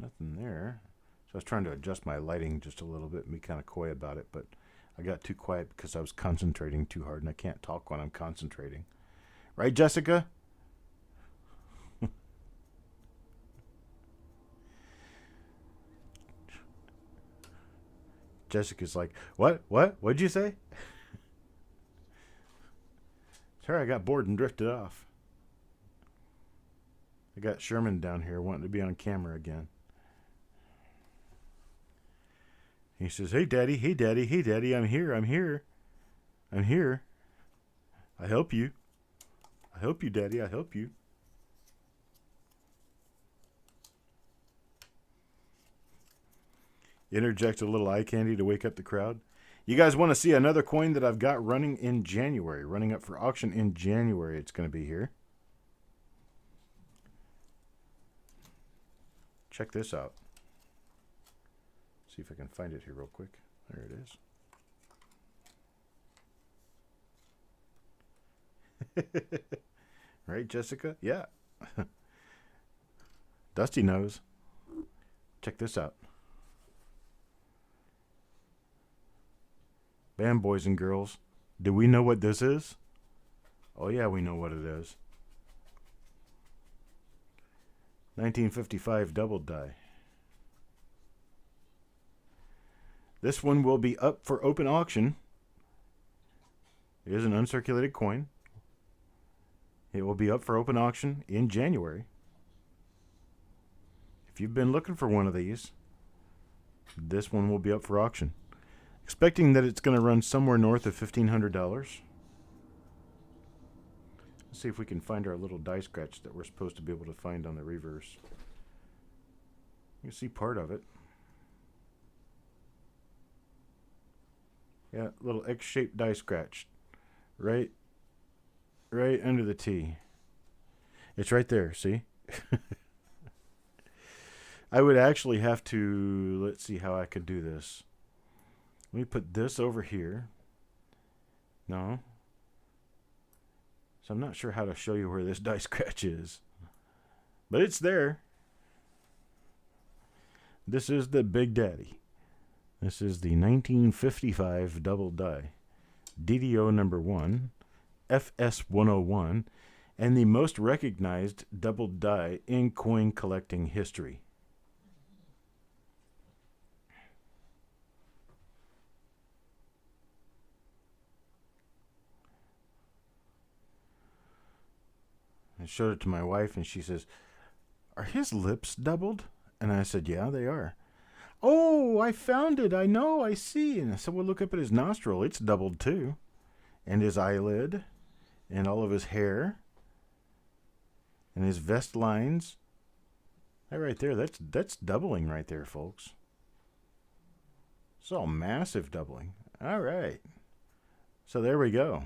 Nothing there. So I was trying to adjust my lighting just a little bit and be kind of coy about it, but I got too quiet because I was concentrating too hard, and I can't talk when I'm concentrating. Right, Jessica? Jessica's like, what? What'd you say? Sorry, I got bored and drifted off. I got Sherman down here wanting to be on camera again. He says, hey, Daddy, hey, Daddy, hey, Daddy, I'm here, I'm here. I'm here. I help you. I help you, Daddy, I help you. Interject a little eye candy to wake up the crowd. You guys want to see another coin that I've got running in January, running up for auction in January. It's going to be here. Check this out. See if I can find it here real quick. There it is. Right, Jessica? Yeah. Dusty knows. Check this out. Bam, boys and girls. Do we know what this is? Oh, yeah, we know what it is. 1955 double die. This one will be up for open auction. It is an uncirculated coin. It will be up for open auction in January. If you've been looking for one of these, this one will be up for auction. Expecting that it's going to run somewhere north of $1,500. Let's see if we can find our little die scratch that we're supposed to be able to find on the reverse. You can see part of it. Yeah, little X-shaped die scratch. Right under the T. It's right there, see? I would actually have to, let's see how I could do this. Let me put this over here. No. So I'm not sure how to show you where this die scratch is. But it's there. This is the Big Daddy. This is the 1955 double die. DDO number 1, FS101, and the most recognized double die in coin collecting history. I showed it to my wife, and she says, "Are his lips doubled?" And I said, "Yeah, they are." "Oh, I found it. I know. I see." And I said, "Well, look up at his nostril. It's doubled too. And his eyelid. And all of his hair. And his vest lines. That right there, that's doubling right there, folks. It's all massive doubling. All right. So there we go.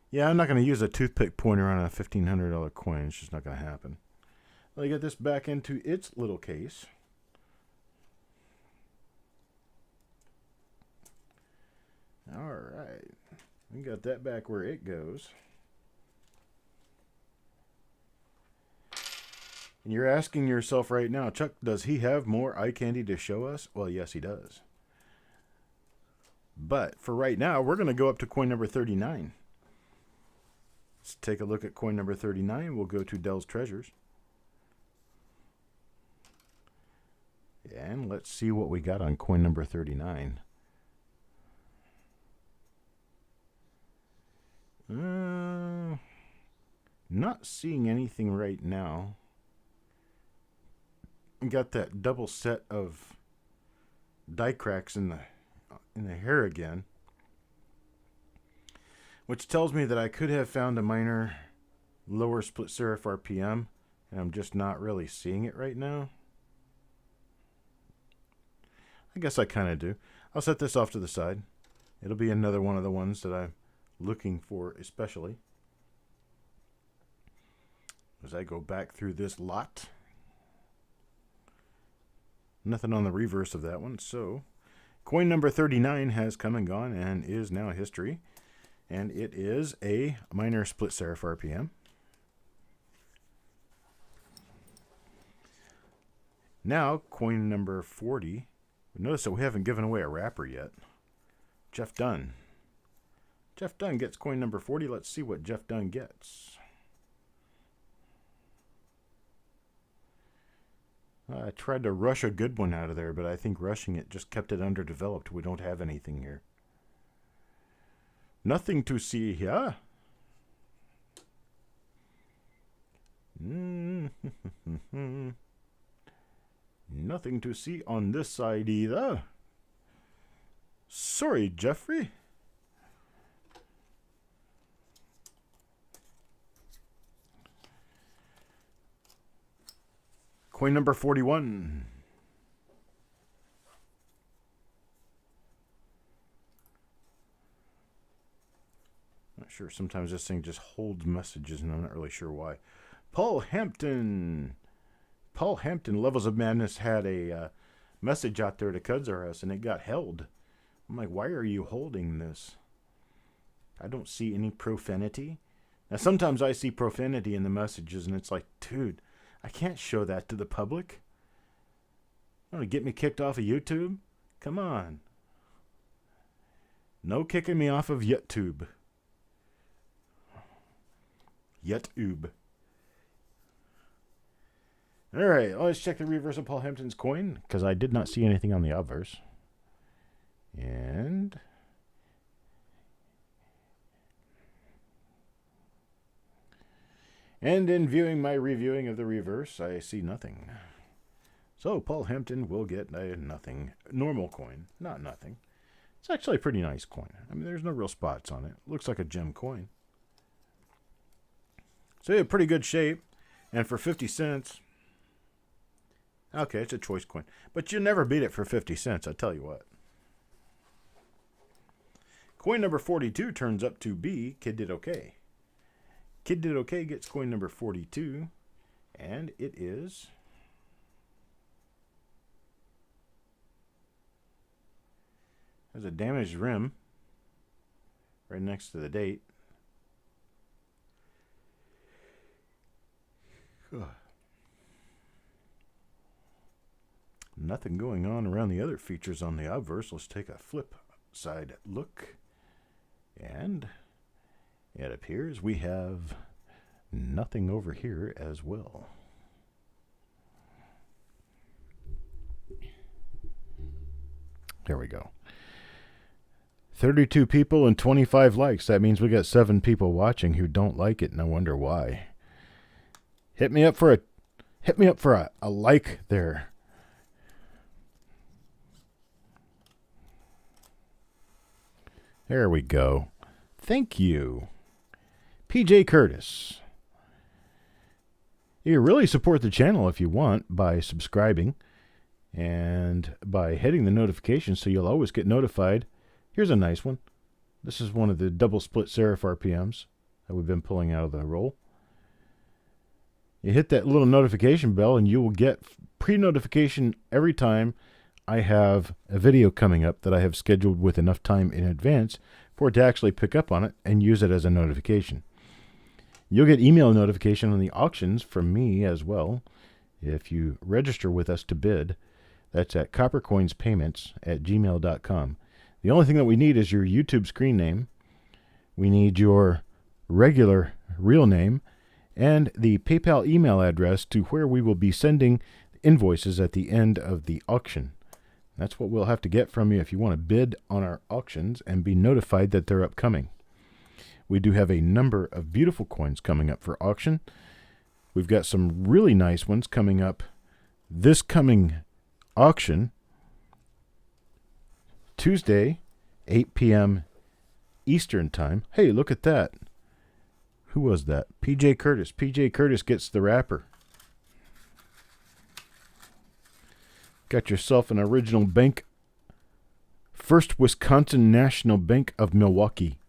Yeah, I'm not going to use a toothpick pointer on a $1,500 coin. It's just not going to happen. Let me get this back into its little case. All right. We got that back where it goes. And you're asking yourself right now, Chuck, does he have more eye candy to show us? Well, yes, he does. But for right now, we're going to go up to coin number 39. Let's take a look at coin number 39. We'll go to Dell's Treasures. And let's see what we got on coin number 39. Not seeing anything right now. Got that double set of die cracks in the hair again, which tells me that I could have found a minor lower split serif RPM, and I'm just not really seeing it right now. I guess I kind of do. I'll set this off to the side. It'll be another one of the ones that I'm looking for especially as I go back through this lot. Nothing on the reverse of that one. So coin number 39 has come and gone and is now history. And it is a minor split serif RPM. Now, coin number 40. Notice that we haven't given away a wrapper yet. Jeff Dunn. Jeff Dunn gets coin number 40. Let's see what Jeff Dunn gets. I tried to rush a good one out of there, but I think rushing it just kept it underdeveloped. We don't have anything here. Nothing to see here. Nothing to see on this side either. Sorry, Jeffrey. Coin number 41. Not sure. Sometimes this thing just holds messages, and I'm not really sure why. Paul Hampton. Paul Hampton, Levels of Madness, had a message out there to Cuds R Us, and it got held. I'm like, why are you holding this? I don't see any profanity. Now, sometimes I see profanity in the messages, and it's like, dude, I can't show that to the public. You want to get me kicked off of YouTube? Come on. No kicking me off of YouTube. YouTube. All right, let's check the reverse of Paul Hampton's coin, because I did not see anything on the obverse. And in viewing my reviewing of the reverse, I see nothing. So Paul Hampton will get a nothing. Normal coin, not nothing. It's actually a pretty nice coin. I mean, there's no real spots on it. Looks like a gem coin. So yeah, pretty good shape. And for 50 cents... Okay, it's a choice coin. But you never beat it for 50 cents, I tell you what. Coin number 42 turns up to be Kid Did Okay. Kid Did Okay gets coin number 42. And it is... There's a damaged rim right next to the date. Nothing going on around the other features on the obverse. Let's take a flip side look. And it appears we have nothing over here as well. There we go. 32 people and 25 likes. That means we got 7 people watching who don't like it, and I wonder why. Hit me up for a like there. There we go. Thank you. PJ Curtis. You can really support the channel if you want by subscribing and by hitting the notifications so you'll always get notified. Here's a nice one. This is one of the double split serif RPMs that we've been pulling out of the roll. You hit that little notification bell and you will get pre-notification every time I have a video coming up that I have scheduled with enough time in advance for it to actually pick up on it and use it as a notification. You'll get email notification on the auctions from me as well if you register with us to bid. That's at coppercoinspayments@gmail.com. The only thing that we need is your YouTube screen name. We need your regular real name and the PayPal email address to where we will be sending invoices at the end of the auction. That's what we'll have to get from you if you want to bid on our auctions and be notified that they're upcoming. We do have a number of beautiful coins coming up for auction. We've got some really nice ones coming up this coming auction, Tuesday, 8 p.m. Eastern Time. Hey, look at that. Who was that? PJ Curtis. PJ Curtis gets the wrapper. Got yourself an original bank. First Wisconsin National Bank of Milwaukee.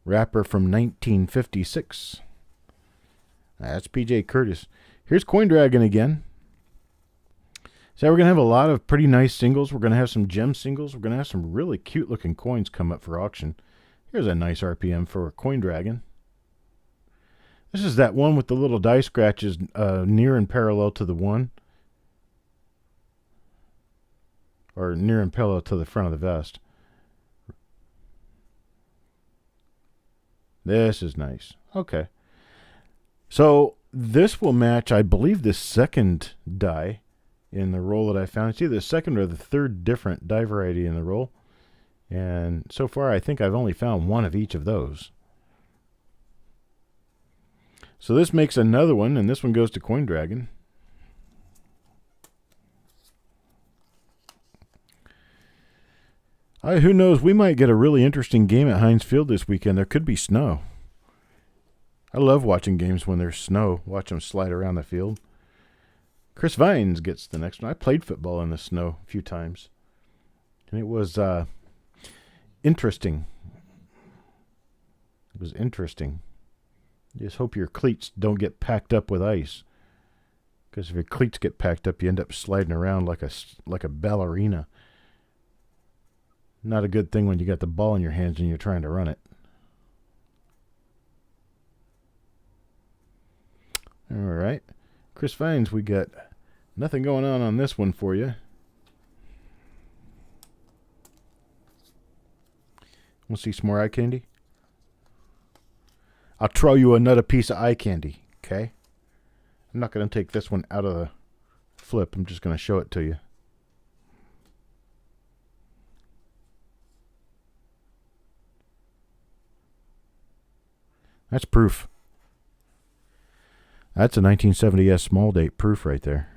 Wrapper from 1956. That's PJ Curtis. Here's Coin Dragon again. So we're going to have a lot of pretty nice singles. We're going to have some gem singles. We're going to have some really cute looking coins come up for auction. Here's a nice RPM for Coin Dragon. This is that one with the little die scratches near and parallel to the one. Or near and parallel to the front of the vest. This is nice. Okay. So this will match, I believe, the second die in the roll that I found. It's either the second or the third different die variety in the roll. And so far, I think I've only found one of each of those. So this makes another one, and this one goes to Coin Dragon. Who knows? We might get a really interesting game at Heinz Field this weekend. There could be snow. I love watching games when there's snow. Watch them slide around the field. Chris Vines gets the next one. I played football in the snow a few times. And it was interesting. It was interesting. You just hope your cleats don't get packed up with ice. Because if your cleats get packed up, you end up sliding around like a ballerina. Not a good thing when you got the ball in your hands and you're trying to run it. All right. Chris Vines, we got nothing going on this one for you. Want to see some more eye candy? I'll throw you another piece of eye candy, okay? I'm not going to take this one out of the flip. I'm just going to show it to you. That's proof. That's a 1970S small date proof right there.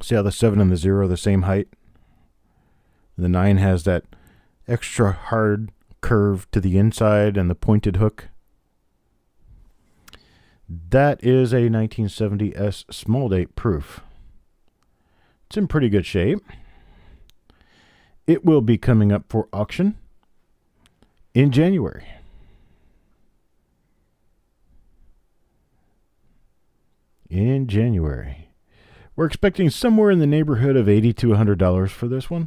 See how the 7 and the 0 are the same height? The 9 has that extra hard curve to the inside and the pointed hook. That is a 1970S small date proof. It's in pretty good shape. It will be coming up for auction in January. In January. We're expecting somewhere in the neighborhood of $80 to $100 for this one.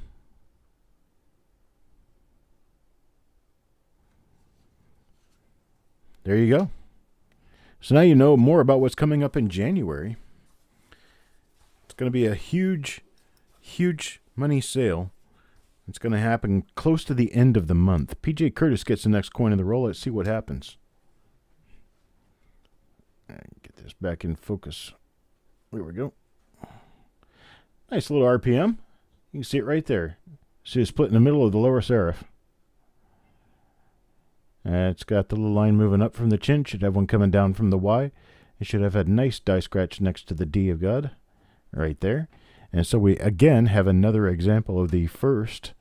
There you go. So now you know more about what's coming up in January. It's going to be a huge, huge money sale. It's going to happen close to the end of the month. PJ Curtis gets the next coin in the roll. Let's see what happens. Get this back in focus. There we go. Nice little RPM. You can see it right there. See it split in the middle of the lower serif. It's got the little line moving up from the chin. Should have one coming down from the Y. It should have a nice die scratch next to the D of God. Right there. And so we again have another example of the first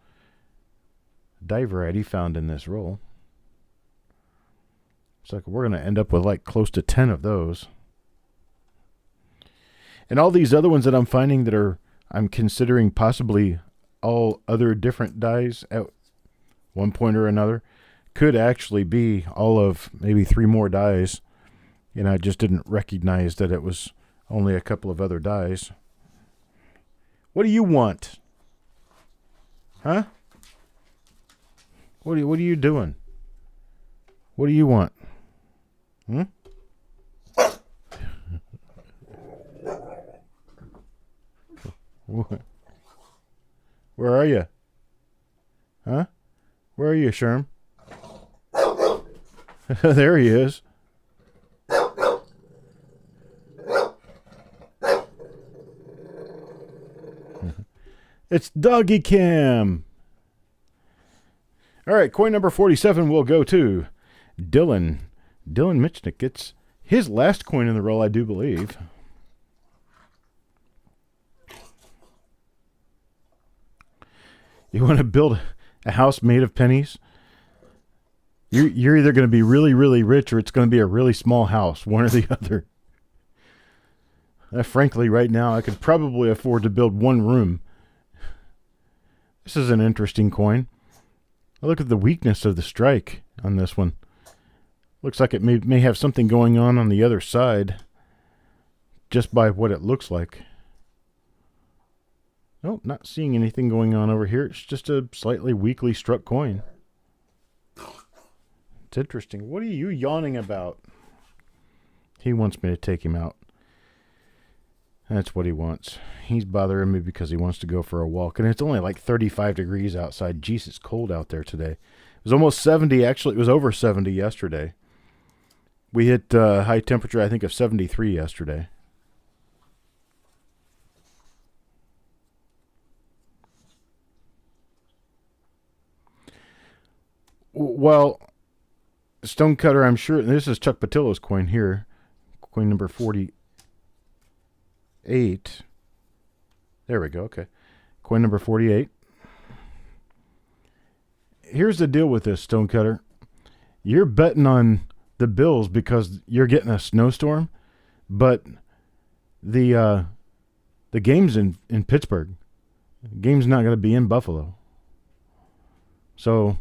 die variety found in this roll. It's like we're going to end up with like close to 10 of those. And all these other ones that I'm finding that I'm considering possibly all other different dies at one point or another could actually be all of maybe 3 more dies And I just didn't recognize that it was only a couple of other dies. What do you want? Huh? What are you doing? What do you want? Hmm? Where are you? Huh? Where are you, Sherm? There he is. It's Doggy Cam. All right, coin number 47 will go to Dylan. Dylan Michnick gets his last coin in the roll, I do believe. You want to build a house made of pennies? You're either going to be really, really rich or it's going to be a really small house, one or the other. Frankly, right now, I could probably afford to build one room. This is an interesting coin. Look at the weakness of the strike on this one. Looks like it may have something going on the other side, just by what it looks like. Nope, not seeing anything going on over here. It's just a slightly weakly struck coin. It's interesting. What are you yawning about? He wants me to take him out. That's what he wants. He's bothering me because he wants to go for a walk. And it's only like 35 degrees outside. Jeez, it's cold out there today. It was almost 70. Actually, it was over 70 yesterday. We hit high temperature, I think, of 73 yesterday. Well, Stonecutter, I'm sure. This is Chuck Patillo's coin here. Coin number 48. There we go. Okay. Coin number 48. Here's the deal with this, Stonecutter. You're betting on the Bills because you're getting a snowstorm, but the game's in Pittsburgh. The game's not going to be in Buffalo. So,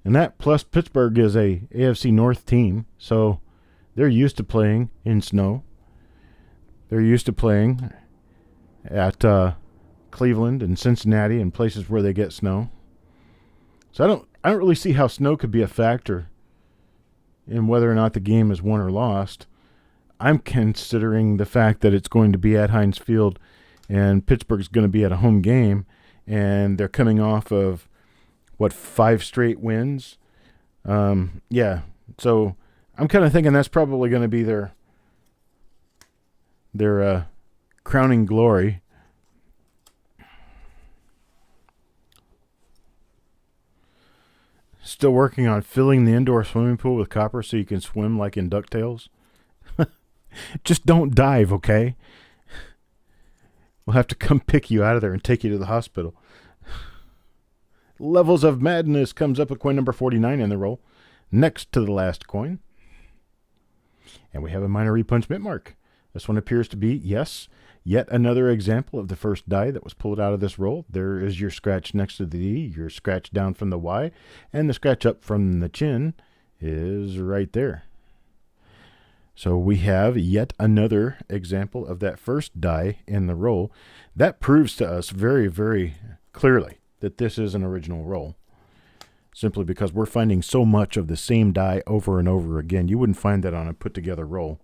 and that plus Pittsburgh is a AFC North team, so they're used to playing in snow. They're used to playing at Cleveland and Cincinnati and places where they get snow. So I don't really see how snow could be a factor in whether or not the game is won or lost. I'm considering the fact that it's going to be at Heinz Field and Pittsburgh's going to be at a home game, and they're coming off of 5 straight wins. Yeah. So I'm kind of thinking that's probably going to be their crowning glory. Still working on filling the indoor swimming pool with copper so you can swim like in DuckTales. Just don't dive, okay? We'll have to come pick you out of there and take you to the hospital. Levels of Madness comes up with coin number 49 in the roll, next to the last coin. And we have a minor repunch mint mark. This one appears to be, yes, yet another example of the first die that was pulled out of this roll. There is your scratch next to the D, your scratch down from the Y, and the scratch up from the chin is right there. So we have yet another example of that first die in the roll. That proves to us very, very clearly that this is an original roll, simply because we're finding so much of the same die over and over again. You wouldn't find that on a put-together roll.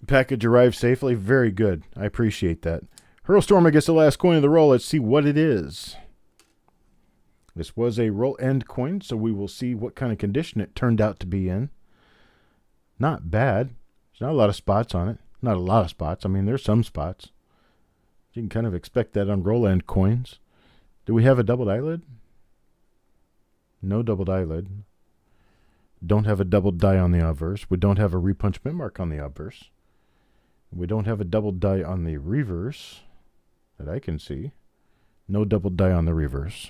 Package arrived safely. Very good. I appreciate that. Hurlstormer gets the last coin of the roll. Let's see what it is. This was a roll end coin, so we will see what kind of condition it turned out to be in. Not bad. There's not a lot of spots on it. Not a lot of spots. I mean, there's some spots. You can kind of expect that on roll end coins. Do we have a doubled eyelid? No doubled eyelid. Don't have a doubled die on the obverse. We don't have a repunch mint mark on the obverse. We don't have a doubled die on the reverse that I can see. No doubled die on the reverse.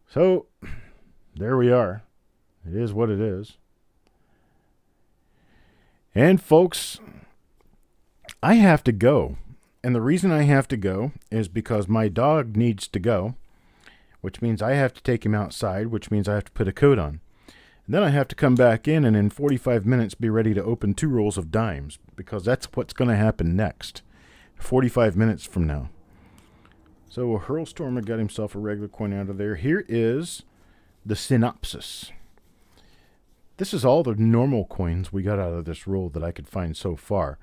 So, there we are. It is what it is. And folks, I have to go. And the reason I have to go is because my dog needs to go. which means I have to take him outside, which means I have to put a coat on. And then I have to come back in and in 45 minutes be ready to open 2 rolls of dimes, because that's what's going to happen next, 45 minutes from now. So Hurlstorm got himself a regular coin out of there. Here is the synopsis. This is all the normal coins we got out of this roll that I could find so far.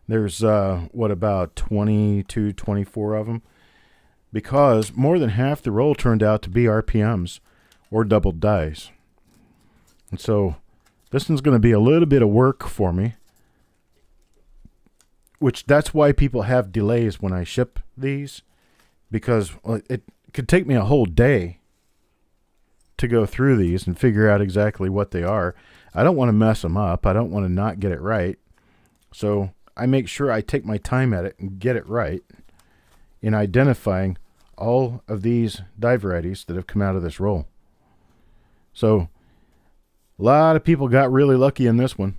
There's, about 22, 24 of them? Because more than half the roll turned out to be RPMs or doubled dice. And so this one's going to be a little bit of work for me, which that's why people have delays when I ship these, because it could take me a whole day to go through these and figure out exactly what they are. I don't want to mess them up. I don't want to not get it right. So I make sure I take my time at it and get it right in identifying all of these die varieties that have come out of this roll. So a lot of people got really lucky in this one.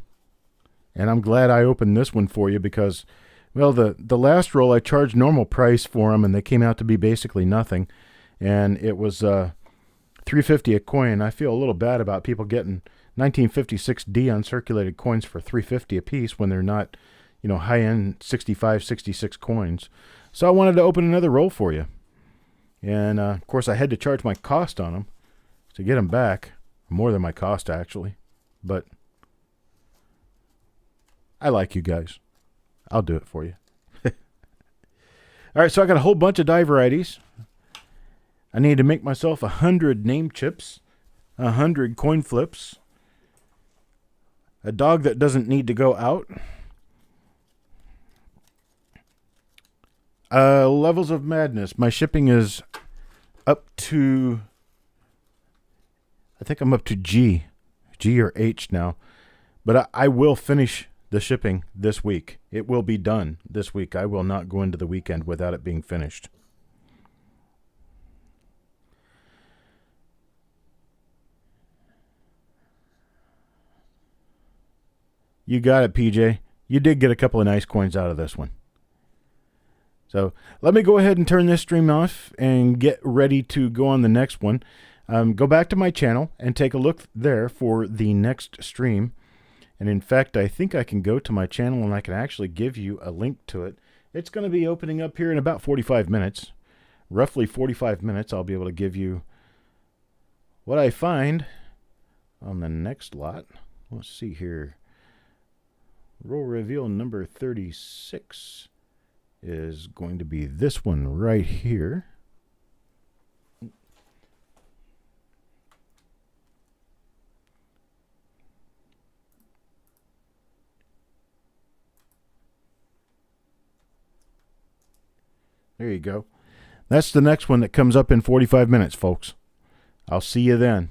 And I'm glad I opened this one for you because, well, the last roll I charged normal price for them and they came out to be basically nothing. And it was $3.50 a coin. I feel a little bad about people getting 1956D uncirculated coins for $3.50 a piece when they're not, high-end 65, 66 coins. So I wanted to open another roll for you. And, of course, I had to charge my cost on them to get them back. More than my cost, actually. But I like you guys. I'll do it for you. All right, so I got a whole bunch of die varieties. I need to make myself 100 name chips, 100 coin flips, a dog that doesn't need to go out, levels of madness. My shipping is up to, I think I'm up to G or H now, but I will finish the shipping this week. It will be done this week. I will not go into the weekend without it being finished. You got it, PJ. You did get a couple of nice coins out of this one. So let me go ahead and turn this stream off and get ready to go on the next one. Go back to my channel and take a look there for the next stream. And in fact, I think I can go to my channel and I can actually give you a link to it. It's going to be opening up here in about 45 minutes. Roughly 45 minutes, I'll be able to give you what I find on the next lot. Let's see here. Roll reveal number 36 is going to be this one right here. There you go. That's the next one that comes up in 45 minutes, folks. I'll see you then.